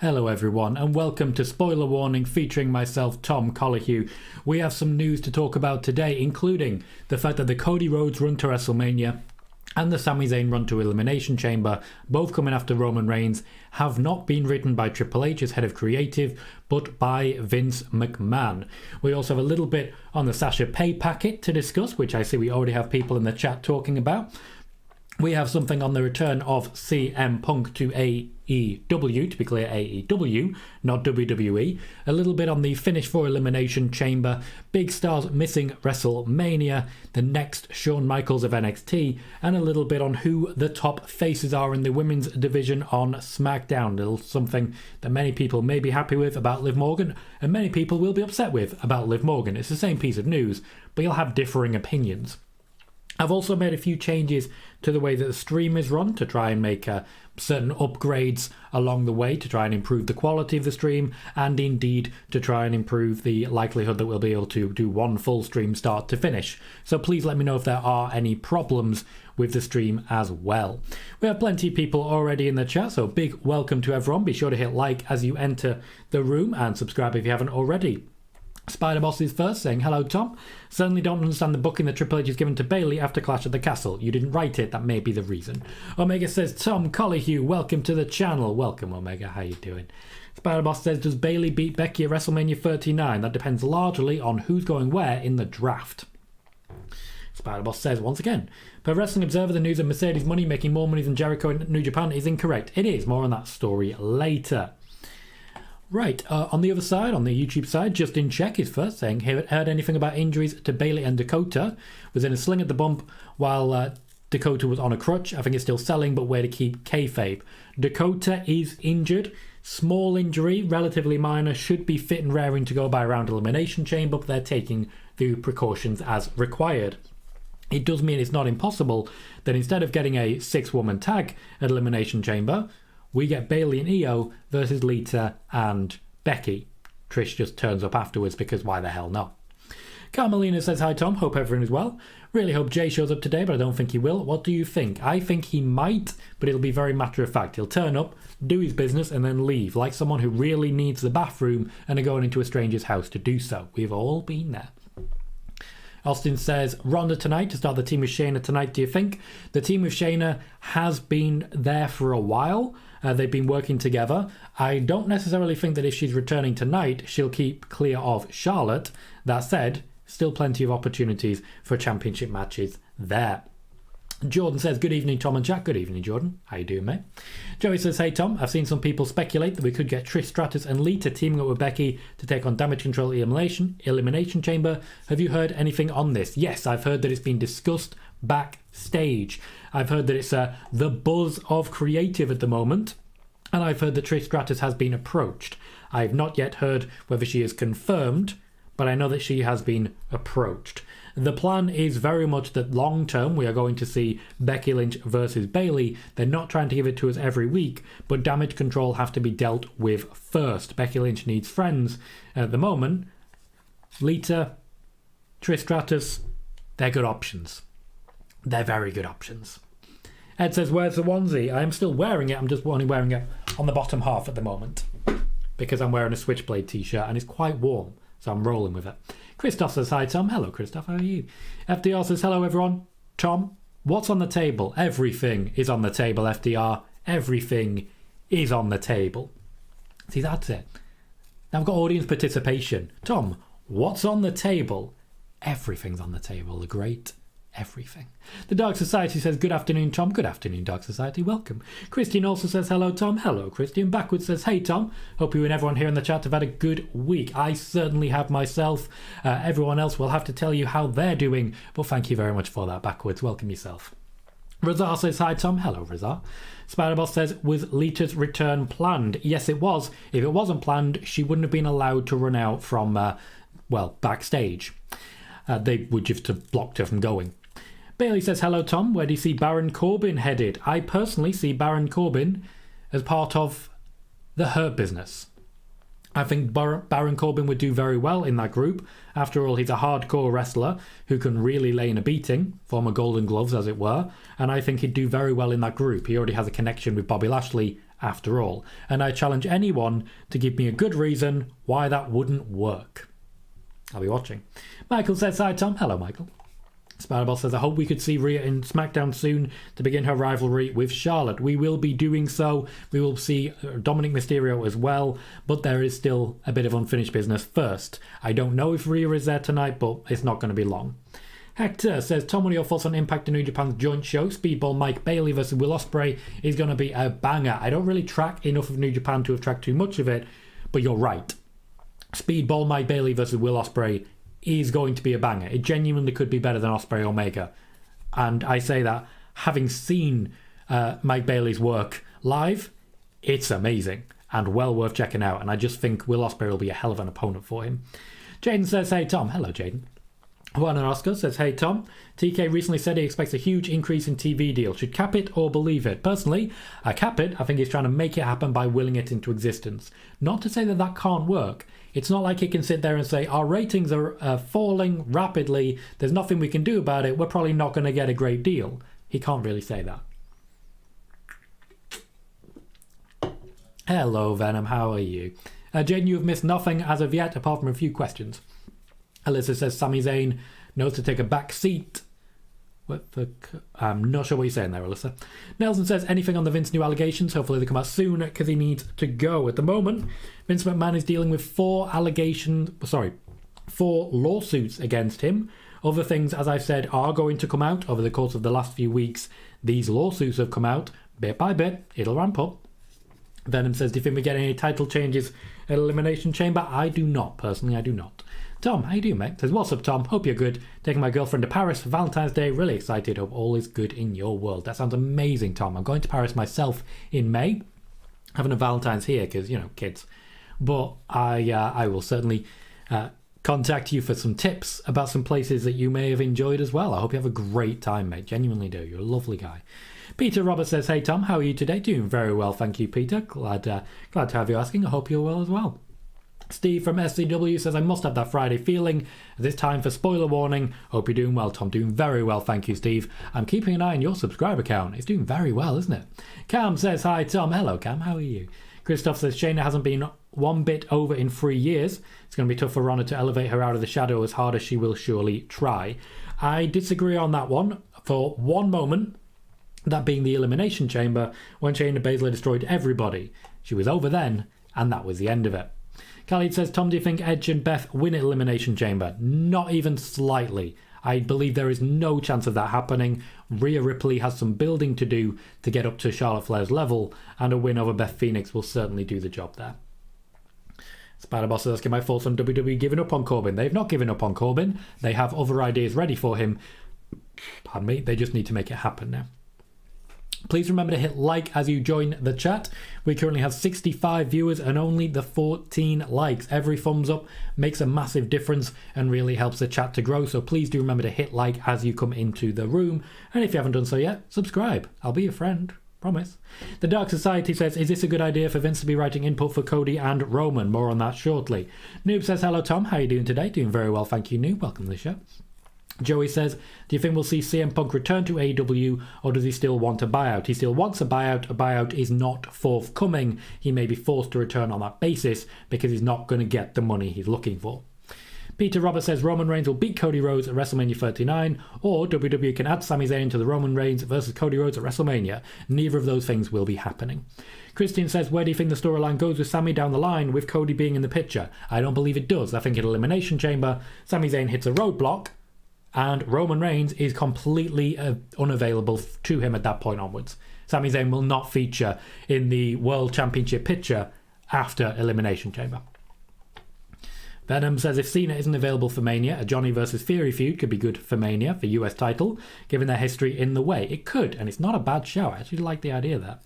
Hello everyone and welcome to Spoiler Warning featuring myself, Tom Colohue. We have some news to talk about today, including the fact that the Cody Rhodes run to WrestleMania and the Sami Zayn run to Elimination Chamber, both coming after Roman Reigns, have not been written by Triple H as head of creative, but by Vince McMahon. We also have a little bit on the Sasha pay packet to discuss, which I see we already have people in the chat talking about. We have something on the return of CM Punk to AEW, to be clear, AEW, not WWE. A little bit on the finish for Elimination Chamber, big stars missing WrestleMania, the next Shawn Michaels of NXT, and a little bit on who the top faces are in the women's division on SmackDown. A little something that many people may be happy with about Liv Morgan, and many people will be upset with about Liv Morgan. It's the same piece of news, but you'll have differing opinions. I've also made a few changes to the way that the stream is run to try and make certain upgrades along the way to try and improve the quality of the stream and indeed to try and improve the likelihood that we'll be able to do one full stream start to finish. So please let me know if there are any problems with the stream as well. We have plenty of people already in the chat, so big welcome to everyone. Be sure to hit like as you enter the room and subscribe if you haven't already. Spider Boss is first, saying, hello Tom. Certainly don't understand the booking that Triple H has given to Bayley after Clash at the Castle. You didn't write it, that may be the reason. Omega says, Tom Colohue, welcome to the channel. Welcome Omega, how you doing? Spider Boss says, does Bayley beat Becky at WrestleMania 39? That depends largely on who's going where in the draft. Spider Boss says, once again, per Wrestling Observer, the news of Mercedes money making more money than Jericho in New Japan is incorrect. It is, more on that story later. Right, on the other side, on the YouTube side, Justin Check is first saying, heard anything about injuries to Bayley and Dakota? Was in a sling at the bump while Dakota was on a crutch. I think it's still selling, but where to keep kayfabe. Dakota is injured. Small injury, relatively minor, should be fit and raring to go by around Elimination Chamber, but they're taking the precautions as required. It does mean it's not impossible that instead of getting a 6-woman tag at Elimination Chamber, we get Bayley and Io versus Lita and Becky. Trish just turns up afterwards because why the hell not? Carmelina says, hi Tom, hope everyone is well. Really hope Jay shows up today, but I don't think he will. What do you think? I think he might, but it'll be very matter of fact. He'll turn up, do his business, and then leave, like someone who really needs the bathroom and are going into a stranger's house to do so. We've all been there. Austin says, Ronda tonight to start the team with Shayna tonight, do you think? The team with Shayna has been there for a while. They've been working together. I don't necessarily think that if she's returning tonight, she'll keep clear of Charlotte. That said, still plenty of opportunities for championship matches there. Jordan says, good evening, Tom and Jack. Good evening, Jordan. How you doing, mate? Joey says, hey, Tom. I've seen some people speculate that we could get Trish Stratus and Lita teaming up with Becky to take on Damage Control Elimination Chamber. Have you heard anything on this? Yes, I've heard that it's been discussed backstage. I've heard that it's the buzz of creative at the moment. And I've heard that Trish Stratus has been approached. I've not yet heard whether she is confirmed, but I know that she has been approached. The plan is very much that long term we are going to see Becky Lynch versus Bayley. They're not trying to give it to us every week, but Damage Control have to be dealt with first. Becky Lynch needs friends. At the moment, Lita, Trish Stratus, they're good options. They're very good options. Ed says, where's the onesie? I am still wearing it. I'm just only wearing it on the bottom half at the moment because I'm wearing a Switchblade t-shirt and it's quite warm, so I'm rolling with it. Christoph says, hi Tom. Hello Christoph, how are you? FDR says, hello everyone. Tom, what's on the table? Everything is on the table, FDR. Everything is on the table. See, that's it. Now I've got audience participation. Tom, what's on the table? Everything's on the table. The great everything. The Dark Society says, good afternoon, Tom. Good afternoon, Dark Society. Welcome. Christian also says, hello, Tom. Hello, Christian. Backwards says, hey, Tom. Hope you and everyone here in the chat have had a good week. I certainly have myself. Everyone else will have to tell you how they're doing, but thank you very much for that. Backwards, welcome yourself. Razar says, hi, Tom. Hello, Razar. Spiderboss says, was Lita's return planned? Yes, it was. If it wasn't planned, she wouldn't have been allowed to run out from, backstage. They would just have blocked her from going. Bailey says, hello Tom, where do you see Baron Corbin headed? I personally see Baron Corbin as part of the Hurt Business. I think Baron Corbin would do very well in that group. After all, he's a hardcore wrestler who can really lay in a beating, former Golden Gloves as it were, and I think he'd do very well in that group. He already has a connection with Bobby Lashley after all. And I challenge anyone to give me a good reason why that wouldn't work. I'll be watching. Michael says, hi Tom. Hello, Michael. Spiderball says, I hope we could see Rhea in SmackDown soon to begin her rivalry with Charlotte. We will be doing so. We will see Dominic Mysterio as well, but there is still a bit of unfinished business first. I don't know if Rhea is there tonight, but it's not going to be long. Hector says, Tom, what are your thoughts on Impact and New Japan's joint show? Speedball Mike Bailey versus Will Ospreay is going to be a banger. I don't really track enough of New Japan to have tracked too much of it, but you're right. Speedball Mike Bailey versus Will Ospreay is going to be a banger. It genuinely could be better than Ospreay Omega. And I say that having seen Mike Bailey's work live, it's amazing and well worth checking out. And I just think Will Ospreay will be a hell of an opponent for him. Jaden says, hey Tom. Hello, Jaden. Juan and Oscar says, hey Tom, TK recently said he expects a huge increase in TV deal. Should cap it or believe it? Personally, I cap it. I think he's trying to make it happen by willing it into existence. Not to say that that can't work. It's not like he can sit there and say, our ratings are falling rapidly, there's nothing we can do about it, we're probably not going to get a great deal. He can't really say that. Hello, Venom, how are you? Jane, you have missed nothing as of yet, apart from a few questions. Alyssa says, Sami Zayn knows to take a back seat. I'm not sure what you're saying there, Alyssa. Nelson says, anything on the Vince new allegations? Hopefully they come out soon, because he needs to go. At the moment, Vince McMahon is dealing with 4 lawsuits against him. Other things, as I've said, are going to come out over the course of the last few weeks. These lawsuits have come out bit by bit. It'll ramp up. Venom says, do you think we get any title changes at Elimination Chamber? I do not. Personally, I do not. Tom, how you doing, mate? Says, what's up, Tom? Hope you're good. Taking my girlfriend to Paris for Valentine's Day. Really excited. Hope all is good in your world. That sounds amazing, Tom. I'm going to Paris myself in May. Having a Valentine's here because, kids. But I will certainly contact you for some tips about some places that you may have enjoyed as well. I hope you have a great time, mate. Genuinely do. You're a lovely guy. Peter Roberts says, hey, Tom, how are you today? Doing very well, thank you, Peter. Glad to have you asking. I hope you're well as well. Steve from SCW says, I must have that Friday feeling as it's time for spoiler warning. Hope you're doing well, Tom. Doing very well, thank you, Steve. I'm keeping an eye on your subscriber count. It's doing very well, isn't it? Cam says, hi, Tom. Hello, Cam. How are you? Christoph says, Shayna hasn't been one bit over in 3 years. It's going to be tough for Ronna to elevate her out of the shadow as hard as she will surely try. I disagree on that one for one moment, that being the Elimination Chamber, when Shayna Baszler destroyed everybody. She was over then, and that was the end of it. Khalid says, Tom, do you think Edge and Beth win at Elimination Chamber? Not even slightly. I believe there is no chance of that happening. Rhea Ripley has some building to do to get up to Charlotte Flair's level, and a win over Beth Phoenix will certainly do the job there. Spider-Boss is asking my thoughts on WWE giving up on Corbin. They've not given up on Corbin. They have other ideas ready for him. Pardon me. They just need to make it happen now. Please remember to hit like as you join the chat. We currently have 65 viewers and only the 14 likes. Every thumbs up makes a massive difference and really helps the chat to grow. So please do remember to hit like as you come into the room. And if you haven't done so yet, subscribe. I'll be your friend. Promise. The Dark Society says, is this a good idea for Vince to be writing input for Cody and Roman? More on that shortly. Noob says, hello Tom, how are you doing today? Doing very well, thank you, Noob. Welcome to the show. Joey says, do you think we'll see CM Punk return to AEW, or does he still want a buyout? He still wants a buyout. A buyout is not forthcoming. He may be forced to return on that basis because he's not going to get the money he's looking for. Peter Roberts says Roman Reigns will beat Cody Rhodes at WrestleMania 39, or WWE can add Sami Zayn to the Roman Reigns versus Cody Rhodes at WrestleMania. Neither of those things will be happening. Christian says, where do you think the storyline goes with Sami down the line with Cody being in the picture? I don't believe it does. I think at Elimination Chamber, Sami Zayn hits a roadblock, and Roman Reigns is completely unavailable to him at that point onwards. Sami Zayn will not feature in the World Championship picture after Elimination Chamber. Venom says, if Cena isn't available for Mania, a Johnny versus Fury feud could be good for Mania, for US title, given their history in the way. It could, and it's not a bad show. I actually like the idea there.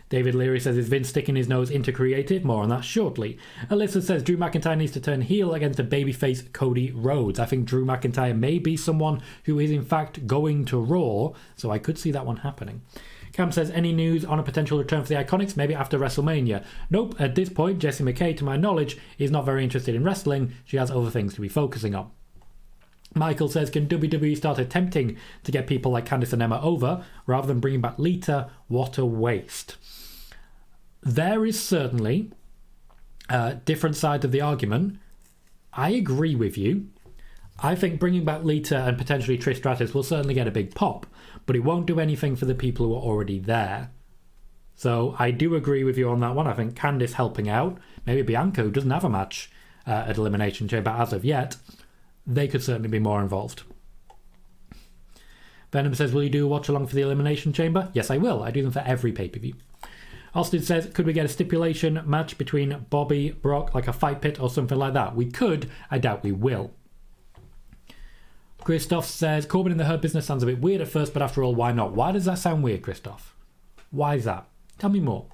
David Leary says, is Vince sticking his nose into creative? More on that shortly. Alyssa says, Drew McIntyre needs to turn heel against a babyface Cody Rhodes. I think Drew McIntyre may be someone who is in fact going to Raw, so I could see that one happening. Cam says, any news on a potential return for the Iconics? Maybe after WrestleMania. Nope, at this point, Jessie McKay, to my knowledge, is not very interested in wrestling. She has other things to be focusing on. Michael says, can WWE start attempting to get people like Candice and Emma over, rather than bringing back Lita? What a waste. there is certainly different sides of the argument. I agree with you. I think bringing back Lita and potentially Trish Stratus will certainly get a big pop, but it won't do anything for the people who are already there. So I do agree with you on that one. I think Candice helping out, maybe Bianca, who doesn't have a match at Elimination Chamber as of yet, they could certainly be more involved. Venom says, will you do a watch along for the Elimination Chamber? Yes, I will. I do them for every pay-per-view. Austin says, could we get a stipulation match between Bobby, Brock, like a fight pit or something like that? We could. I doubt we will. Christoph says, Corbin in the Hurt Business sounds a bit weird at first, but after all, why not? Why does that sound weird, Christoph? Why is that? Tell me more.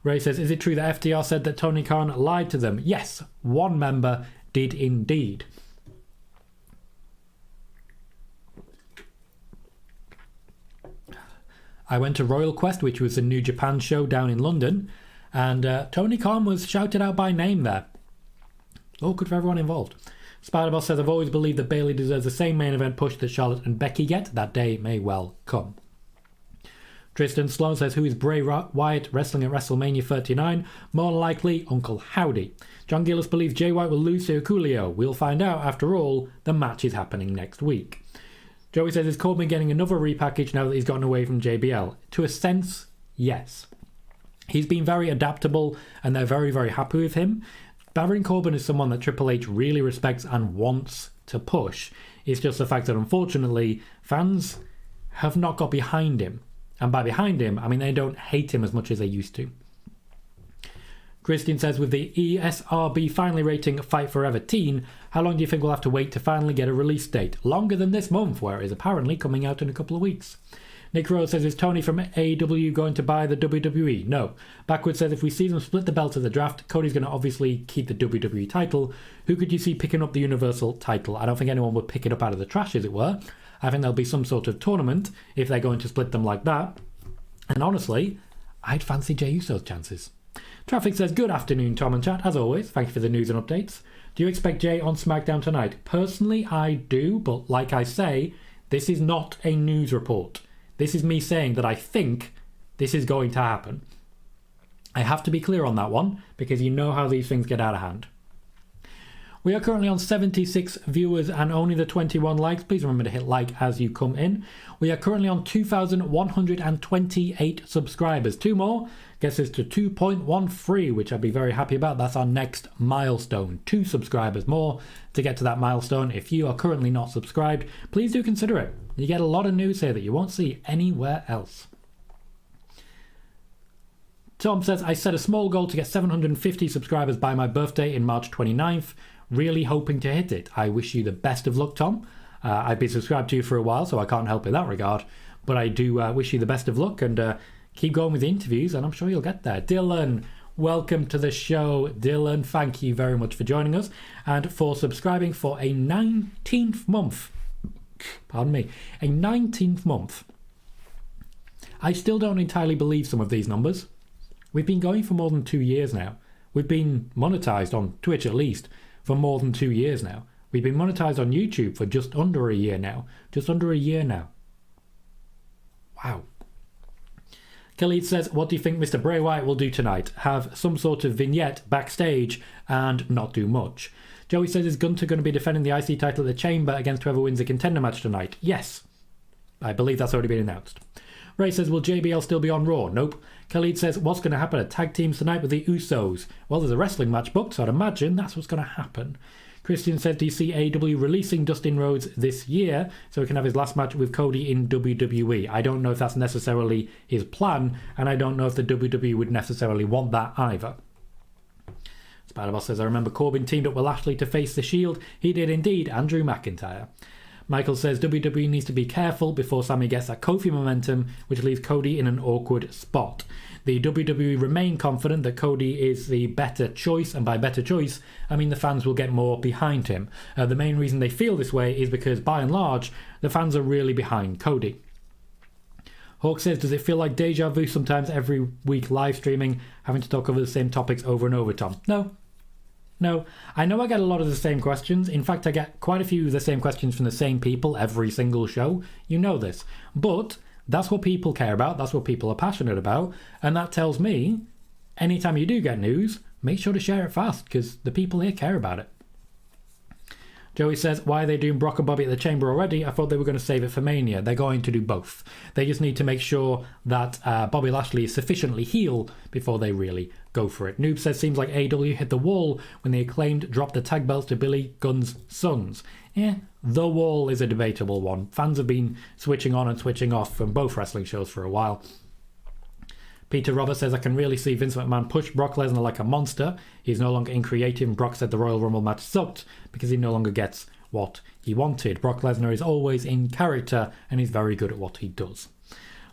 Ray says, is it true that FTR said that Tony Khan lied to them? Yes, one member did indeed. I went to Royal Quest, which was a New Japan show down in London, and Tony Khan was shouted out by name there. All good for everyone involved. Spider-Boss says, I've always believed that Bayley deserves the same main event push that Charlotte and Becky get. That day may well come. Tristan Sloan says, who is Bray Wyatt wrestling at WrestleMania 39? More likely, Uncle Howdy. John Gillis believes Jay White will lose to Julio. We'll find out. After all, the match is happening next week. Joey says, is Corbin getting another repackage now that he's gotten away from JBL? To a sense, yes. He's been very adaptable and they're very, very happy with him. Baron Corbin is someone that Triple H really respects and wants to push. It's just the fact that, unfortunately, fans have not got behind him. And by behind him, I mean they don't hate him as much as they used to. Christian says, with the ESRB finally rating Fight Forever Teen, how long do you think we'll have to wait to finally get a release date? Longer than this month, where it is apparently coming out in a couple of weeks. Nick Rose says, is Tony from AEW going to buy the WWE? No. Backward says, if we see them split the belt at the draft, Cody's going to obviously keep the WWE title. Who could you see picking up the Universal title? I don't think anyone would pick it up out of the trash, as it were. I think there'll be some sort of tournament if they're going to split them like that. And honestly, I'd fancy Jey Uso's chances. Traffic says, good afternoon, Tom and chat. As always, thank you for the news and updates. Do you expect Jey on SmackDown tonight? Personally, I do, but like I say, this is not a news report. This is me saying that I think this is going to happen. I have to be clear on that one, because you know how these things get out of hand. We are currently on 76 viewers and only the 21 likes. Please remember to hit like as you come in. We are currently on 2,128 subscribers. Two more gets us to 2.13, which I'd be very happy about. That's our next milestone. 2 subscribers more to get to that milestone. If you are currently not subscribed, please do consider it. You get a lot of news here that you won't see anywhere else. Tom says, I set a small goal to get 750 subscribers by my birthday in March 29th. Really hoping to hit it. I wish you the best of luck, Tom. I've been subscribed to you for a while, so I can't help in that regard. But I do wish you the best of luck and keep going with the interviews, and I'm sure you'll get there. Dylan, welcome to the show. Dylan, thank you very much for joining us and for subscribing for a 19th month. Pardon me. A 19th month. I still don't entirely believe some of these numbers. We've been going for more than 2 years now. We've been monetized on Twitch at least for more than 2 years now. We've been monetized on YouTube for just under a year now. Just under a year now. Wow. Khalid says, what do you think Mr. Bray Wyatt will do tonight? Have some sort of vignette backstage and not do much. Joey says, is Gunter going to be defending the IC title at the Chamber against whoever wins the contender match tonight? Yes. I believe that's already been announced. Ray says, will JBL still be on Raw? Nope. Khalid says, what's going to happen at tag teams tonight with the Usos? Well, there's a wrestling match booked, so I'd imagine that's what's going to happen. Christian says, do you see AEW releasing Dustin Rhodes this year so he can have his last match with Cody in WWE? I don't know if that's necessarily his plan, and I don't know if the WWE would necessarily want that either. Spider-Boss says, I remember Corbin teamed up with Lashley to face the Shield. He did indeed, Andrew McIntyre. Michael says WWE needs to be careful before Sami gets that Kofi momentum, which leaves Cody in an awkward spot. The WWE remain confident that Cody is the better choice, and by better choice, I mean the fans will get more behind him. The main reason they feel this way is because, by and large, the fans are really behind Cody. Hawk says, does it feel like deja vu sometimes every week live streaming, having to talk over the same topics over and over, Tom? No, I know I get a lot of the same questions. In fact, I get quite a few of the same questions from the same people every single show. You know this. But That's what people care about. That's what people are passionate about. And that tells me, anytime you do get news, make sure to share it fast, because the people here care about it. Joey says, why are they doing Brock and Bobby at the Chamber already? I thought they were going to save it for Mania. They're going to do both. They just need to make sure that Bobby Lashley is sufficiently heel before they really go for it. Noob says, seems like AEW hit the wall when the Acclaimed dropped the tag belts to Billy Gunn's sons. Yeah, the wall is a debatable one. Fans have been switching on and switching off from both wrestling shows for a while. Peter Roberts says, I can really see Vince McMahon push Brock Lesnar like a monster. He's no longer in creative, and Brock said the Royal Rumble match sucked because he no longer gets what he wanted. Brock Lesnar is always in character, and he's very good at what he does.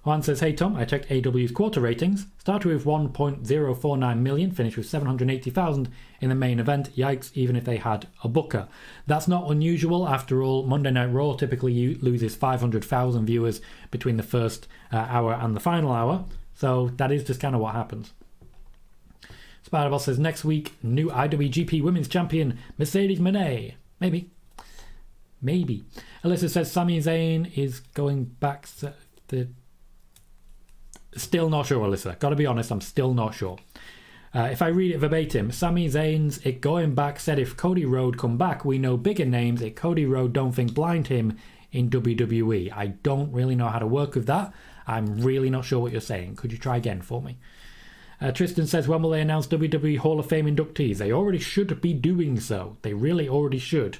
Juan says, hey Tom, I checked AEW's quarter ratings. Started with 1.049 million, finished with 780,000 in the main event. Yikes, even if they had a booker. That's not unusual. After all, Monday Night Raw typically loses 500,000 viewers between the first hour and the final hour. So that is just kind of what happens. Spider-Boss says, next week, new IWGP Women's Champion, Mercedes Moné. Maybe. Alyssa says, Sami Zayn is going back. Still not sure, Alyssa. Got to be honest, I'm still not sure. If I read it verbatim, Sami Zayn's it going back said if Cody Rhodes come back, we know bigger names. It Cody Rhodes don't think blind him in WWE. I don't really know how to work with that. I'm really not sure what you're saying. Could you try again for me? Tristan says, when will they announce WWE Hall of Fame inductees? They already should be doing so. They really already should.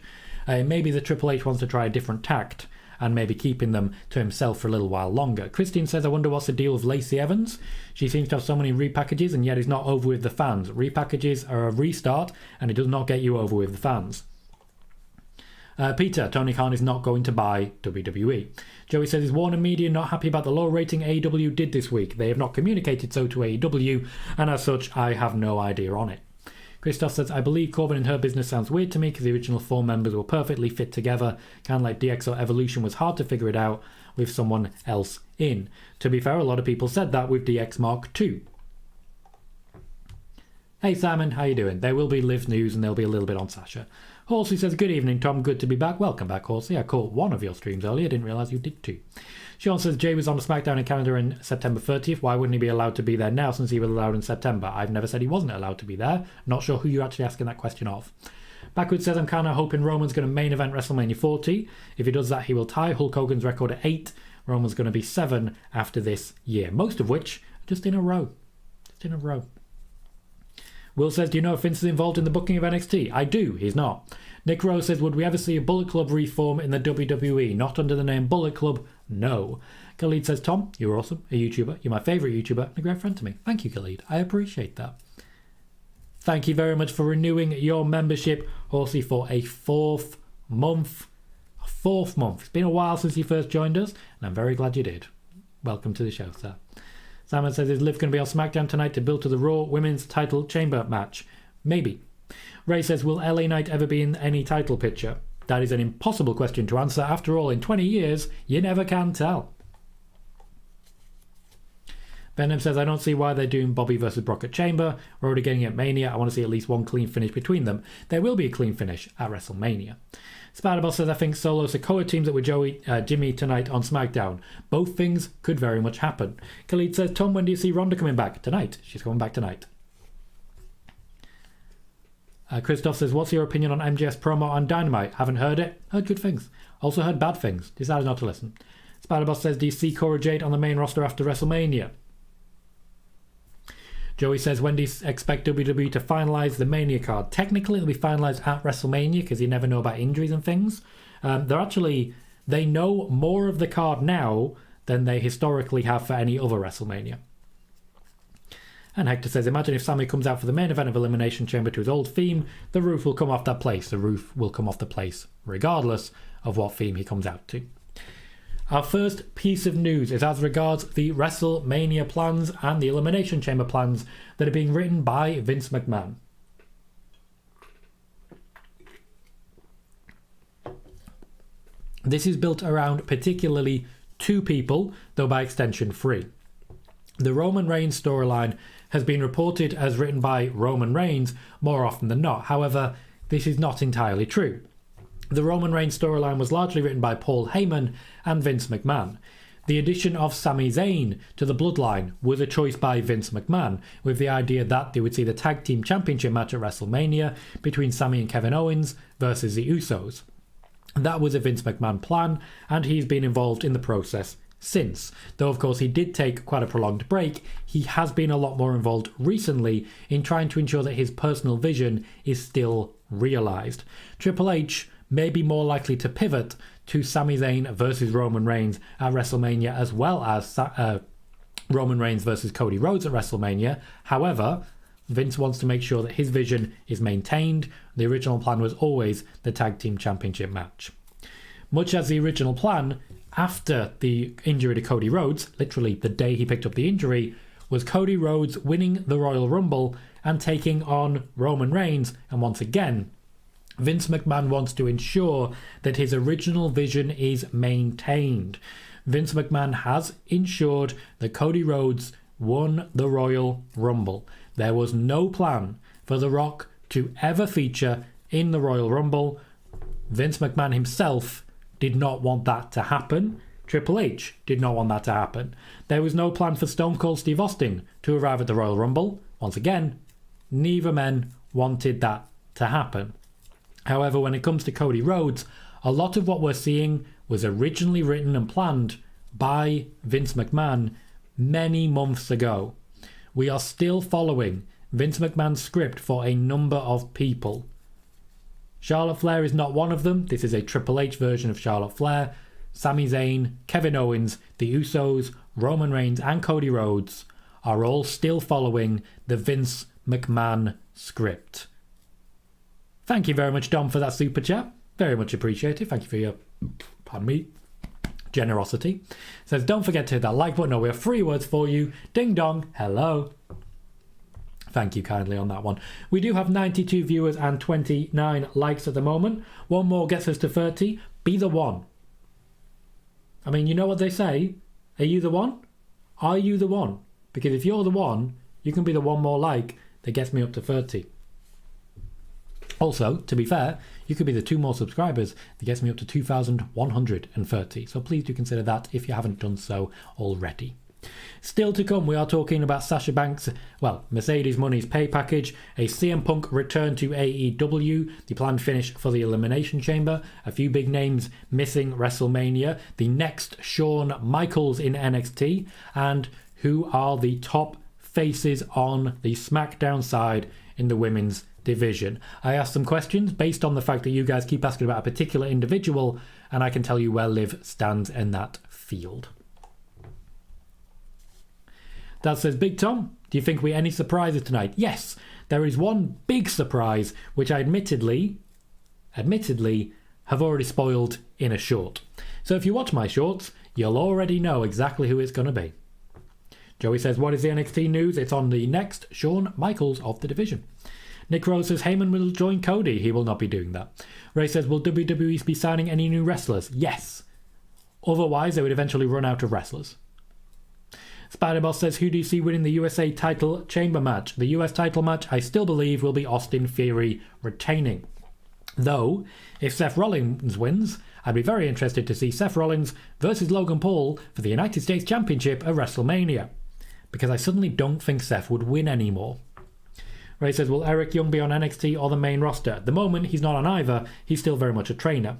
Maybe the Triple H wants to try a different tact and maybe keeping them to himself for a little while longer. Christine says, I wonder what's the deal with Lacey Evans. She seems to have so many repackages and yet is not over with the fans. Repackages are a restart and it does not get you over with the fans. Peter, Tony Khan is not going to buy WWE. Joey says, is Warner Media not happy about the low rating AEW did this week? They have not communicated so to AEW, and as such, I have no idea on it. Christoph says, I believe Corbin and Her Business sounds weird to me because the original 4 members were perfectly fit together. Kind of like DX or Evolution was hard to figure it out with someone else in. To be fair, a lot of people said that with DX Mark II. Hey Simon, how you doing? There will be Liv news and there'll be a little bit on Sasha. Horsey says, good evening Tom, good to be back. Welcome back Horsey. I caught one of your streams earlier, didn't realise you did too. Sean says, Jay was on a SmackDown in Canada on September 30th. Why wouldn't he be allowed to be there now since he was allowed in September? I've never said he wasn't allowed to be there. Not sure who you're actually asking that question of. Backwards says, I'm kind of hoping Roman's going to main event WrestleMania 40. If he does that, he will tie Hulk Hogan's record at 8. Roman's going to be 7 after this year. Most of which just in a row. Will says, do you know if Vince is involved in the booking of NXT? I do, he's not. Nick Rose says, would we ever see a Bullet Club reform in the WWE? Not under the name Bullet Club, no. Khalid says, Tom, you're awesome, a YouTuber. You're my favourite YouTuber and a great friend to me. Thank you, Khalid. I appreciate that. Thank you very much for renewing your membership, Horsey, for a 4th month. It's been a while since you first joined us, and I'm very glad you did. Welcome to the show, sir. Simon says, is Liv going to be on SmackDown tonight to build to the Raw Women's Title Chamber match? Maybe. Ray says, will LA Knight ever be in any title picture? That is an impossible question to answer. After all, in 20 years, you never can tell. Venom says, I don't see why they're doing Bobby versus Brock at Chamber. We're already getting it at Mania. I want to see at least one clean finish between them. There will be a clean finish at WrestleMania. Spider-Boss says, I think Solo Sikoa teams up with Jimmy tonight on SmackDown. Both things could very much happen. Khalid says, Tom, when do you see Ronda coming back? Tonight. She's coming back tonight. Christoph says, what's your opinion on MJS promo on Dynamite? Haven't heard it. Heard good things. Also heard bad things. Decided not to listen. Spider-Boss says, do you see Cora Jade on the main roster after WrestleMania? Joey says, when do you expect WWE to finalise the Mania card? Technically, it'll be finalised at WrestleMania because you never know about injuries and things. They know more of the card now than they historically have for any other WrestleMania. And Hector says, imagine if Sami comes out for the main event of Elimination Chamber to his old theme, the roof will come off that place. The roof will come off the place, regardless of what theme he comes out to. Our first piece of news is as regards the WrestleMania plans and the Elimination Chamber plans that are being written by Vince McMahon. This is built around particularly 2 people, though by extension 3. The Roman Reigns storyline has been reported as written by Roman Reigns more often than not. However, this is not entirely true. The Roman Reigns storyline was largely written by Paul Heyman and Vince McMahon. The addition of Sami Zayn to the Bloodline was a choice by Vince McMahon, with the idea that they would see the Tag Team Championship match at WrestleMania between Sami and Kevin Owens versus the Usos. That was a Vince McMahon plan, and he's been involved in the process since. Though, of course, he did take quite a prolonged break, he has been a lot more involved recently in trying to ensure that his personal vision is still realised. Triple H may be more likely to pivot to Sami Zayn versus Roman Reigns at WrestleMania, as well as Roman Reigns versus Cody Rhodes at WrestleMania. However, Vince wants to make sure that his vision is maintained. The original plan was always the Tag Team Championship match. Much as the original plan, after the injury to Cody Rhodes, literally the day he picked up the injury, was Cody Rhodes winning the Royal Rumble and taking on Roman Reigns. And once again, Vince McMahon wants to ensure that his original vision is maintained. Vince McMahon has ensured that Cody Rhodes won the Royal Rumble. There was no plan for The Rock to ever feature in the Royal Rumble. Vince McMahon himself did not want that to happen. Triple H did not want that to happen. There was no plan for Stone Cold Steve Austin to arrive at the Royal Rumble. Once again, neither men wanted that to happen. However, when it comes to Cody Rhodes, a lot of what we're seeing was originally written and planned by Vince McMahon many months ago. We are still following Vince McMahon's script for a number of people. Charlotte Flair is not one of them. This is a Triple H version of Charlotte Flair. Sami Zayn, Kevin Owens, the Usos, Roman Reigns and Cody Rhodes are all still following the Vince McMahon script. Thank you very much, Dom, for that super chat. Very much appreciated. Thank you for your, pardon me, generosity. Says, don't forget to hit that like button or we have 3 words for you. Ding dong, hello. Thank you kindly on that one. We do have 92 viewers and 29 likes at the moment. One more gets us to 30. Be the one. I mean, you know what they say? Are you the one? Are you the one? Because if you're the one, you can be the one more like that gets me up to 30. Also, to be fair, you could be the 2 more subscribers that gets me up to 2,130. So please do consider that if you haven't done so already. Still to come, we are talking about Sasha Banks, Mercedes Money's pay package, a CM Punk return to AEW, the planned finish for the Elimination Chamber, a few big names missing WrestleMania, the next Shawn Michaels in NXT, and who are the top faces on the SmackDown side in the women's division. I asked some questions based on the fact that you guys keep asking about a particular individual, and I can tell you where Liv stands in that field. Dad says, Big Tom, do you think we any surprises tonight? Yes, there is one big surprise, which I admittedly have already spoiled in a short. So if you watch my shorts, you'll already know exactly who it's going to be. Joey says, what is the NXT news? It's on the next Shawn Michaels of the division. Nick Rose says, Heyman will join Cody. He will not be doing that. Ray says, will WWE be signing any new wrestlers? Yes. Otherwise, they would eventually run out of wrestlers. Spider-Boss says, who do you see winning the USA title chamber match? The US title match, I still believe, will be Austin Theory retaining. Though, if Seth Rollins wins, I'd be very interested to see Seth Rollins versus Logan Paul for the United States Championship at WrestleMania. Because I suddenly don't think Seth would win anymore. Ray says, will Eric Young be on NXT or the main roster? At the moment, he's not on either. He's still very much a trainer.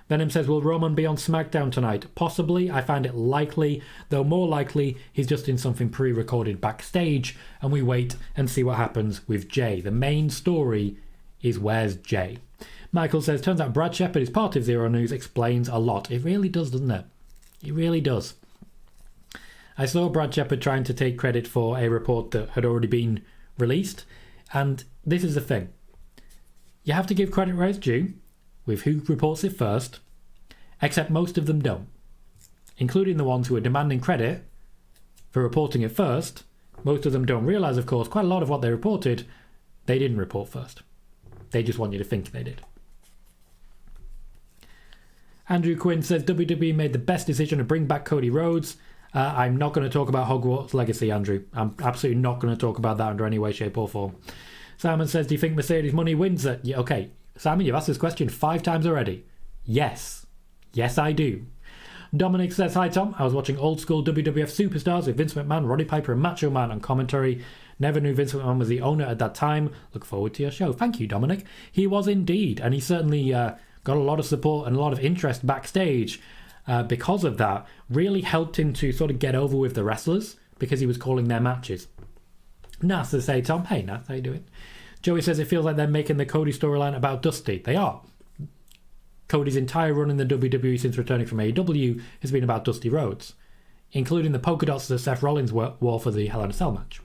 Venom says, will Roman be on SmackDown tonight? Possibly. I find it likely, though more likely he's just in something pre-recorded backstage, and we wait and see what happens with Jay. The main story is where's Jay? Michael says, turns out Brad Shepard is part of Zero News, explains a lot. It really does, doesn't it? It really does. I saw Brad Shepard trying to take credit for a report that had already been released, and this is the thing. You have to give credit where it's due, with who reports it first, except most of them don't, including the ones who are demanding credit for reporting it first. Most of them don't realise, of course, quite a lot of what they reported, they didn't report first. They just want you to think they did. Andrew Quinn says, WWE made the best decision to bring back Cody Rhodes. I'm not going to talk about Hogwarts Legacy, Andrew. I'm absolutely not going to talk about that under any way, shape or form. Simon says, do you think Mercedes Money wins it? Yeah, okay. Simon, you've asked this question 5 times already. Yes. Yes, I do. Dominic says, hi Tom, I was watching old school WWF superstars with Vince McMahon, Roddy Piper and Macho Man on commentary. Never knew Vince McMahon was the owner at that time. Look forward to your show. Thank you, Dominic. He was indeed, and he certainly got a lot of support and a lot of interest backstage because of that. Really helped him to sort of get over with the wrestlers because he was calling their matches. Nats says, hey Tom. Hey Nats, how you doing? Joey says it feels like they're making the Cody storyline about Dusty. They are. Cody's entire run in the WWE since returning from AEW has been about Dusty Rhodes, including the polka dots that Seth Rollins wore for the Hell in a Cell match.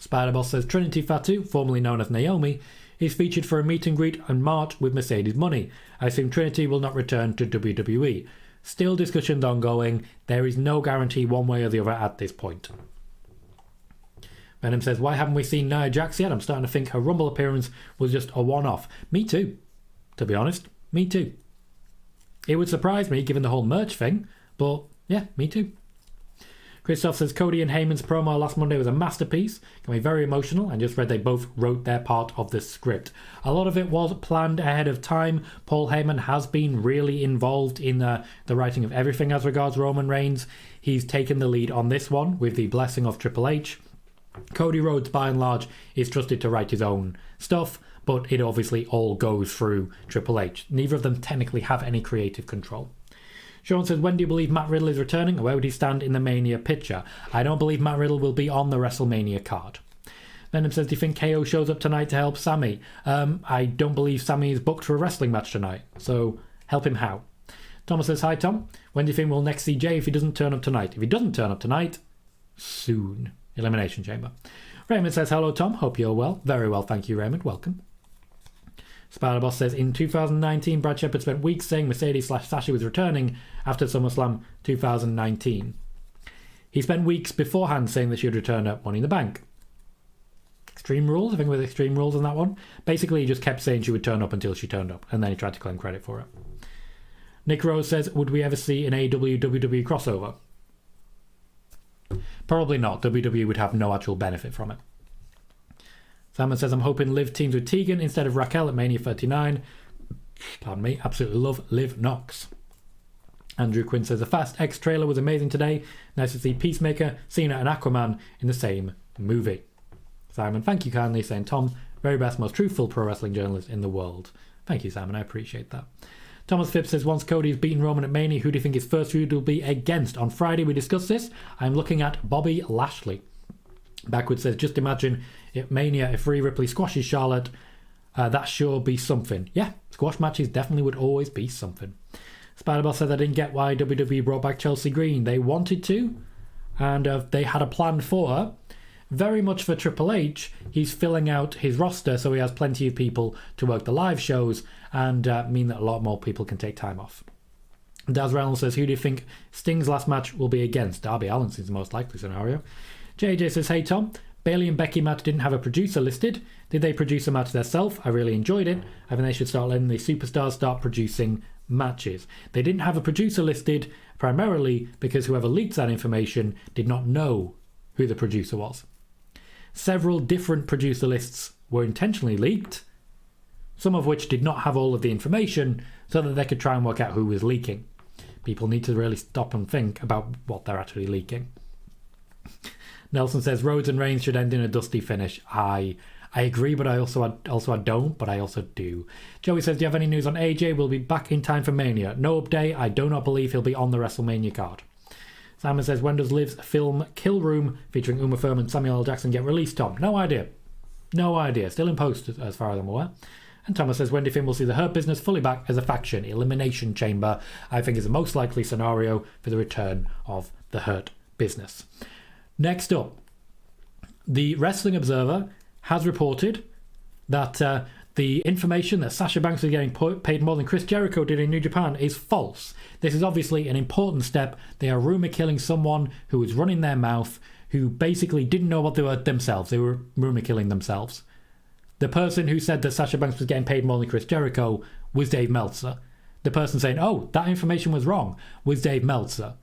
Spider-Boss says Trinity Fatu, formerly known as Naomi, is featured for a meet and greet in March with Mercedes Money. I assume Trinity will not return to WWE. Still discussions ongoing. There is no guarantee one way or the other at this point. Venom says, why haven't we seen Nia Jax yet? I'm starting to think her Rumble appearance was just a one-off. Me too, to be honest. Me too. It would surprise me given the whole merch thing, but yeah, me too. Christoph says, Cody and Heyman's promo last Monday was a masterpiece. Got me very emotional and just read they both wrote their part of the script. A lot of it was planned ahead of time. Paul Heyman has been really involved in the writing of everything as regards Roman Reigns. He's taken the lead on this one with the blessing of Triple H. Cody Rhodes, by and large, is trusted to write his own stuff, but it obviously all goes through Triple H. Neither of them technically have any creative control. Sean says, when do you believe Matt Riddle is returning? Where would he stand in the Mania picture? I don't believe Matt Riddle will be on the WrestleMania card. Venom says, do you think KO shows up tonight to help Sami? I don't believe Sami is booked for a wrestling match tonight, so help him how? Thomas says, hi Tom, when do you think we'll next see Jay if he doesn't turn up tonight? If he doesn't turn up tonight, soon. Elimination Chamber. Raymond says, hello Tom, hope you're well. Very well, thank you Raymond, welcome. Spider-Boss says, in 2019, Brad Shepard spent weeks saying Mercedes/Sasha was returning after SummerSlam 2019. He spent weeks beforehand saying that she would return at Money in the Bank. Extreme Rules, I think it was Extreme Rules on that one. Basically, he just kept saying she would turn up until she turned up, and then he tried to claim credit for it. Nick Rose says, would we ever see an AEW WWE crossover? Probably not. WWE would have no actual benefit from it. Simon says, I'm hoping Liv teams with Tegan instead of Raquel at Mania 39. Pardon me. Absolutely love Liv Knox. Andrew Quinn says, the Fast X trailer was amazing today. Nice to see Peacemaker, Cena and Aquaman in the same movie. Simon, thank you kindly, saying, Tom, very best, most truthful pro wrestling journalist in the world. Thank you, Simon. I appreciate that. Thomas Phipps says, once Cody has beaten Roman at Mania, who do you think his first feud will be against? On Friday we discussed this. I'm looking at Bobby Lashley. Backward says, just imagine if Mania, if Rhea Ripley squashes Charlotte, that sure be something. Yeah, squash matches definitely would always be something. Spider-Boss said, I didn't get why WWE brought back Chelsea Green. They wanted to, and they had a plan for her. Very much for Triple H, he's filling out his roster so he has plenty of people to work the live shows and mean that a lot more people can take time off. Daz Reynolds says, who do you think Sting's last match will be against? Darby Allin is the most likely scenario. JJ says, hey Tom, Bayley and Becky match didn't have a producer listed. Did they produce a match themselves? I really enjoyed it. I think they should start letting the superstars start producing matches. They didn't have a producer listed primarily because whoever leaked that information did not know who the producer was. Several different producer lists were intentionally leaked, some of which did not have all of the information so that they could try and work out who was leaking. People need to really stop and think about what they're actually leaking. Nelson says, Rhodes and Reigns should end in a dusty finish. I agree, but I don't, but I also do. Joey says, do you have any news on AJ? Will be back in time for Mania. No update. I do not believe he'll be on the WrestleMania card. Simon says, when does Liv's film Kill Room featuring Uma Thurman and Samuel L. Jackson get released, Tom? No idea. No idea. Still in post as far as I'm aware. And Thomas says, when do you think we'll see the Hurt Business fully back as a faction? Elimination Chamber, I think, is the most likely scenario for the return of the Hurt Business. Next up, the Wrestling Observer has reported that the information that Sasha Banks was getting paid more than Chris Jericho did in New Japan is false. This is obviously an important step. They are rumour killing someone who was running their mouth, who basically didn't know what they were themselves. They were rumour killing themselves. The person who said that Sasha Banks was getting paid more than Chris Jericho was Dave Meltzer. The person saying, oh, that information was wrong, was Dave Meltzer.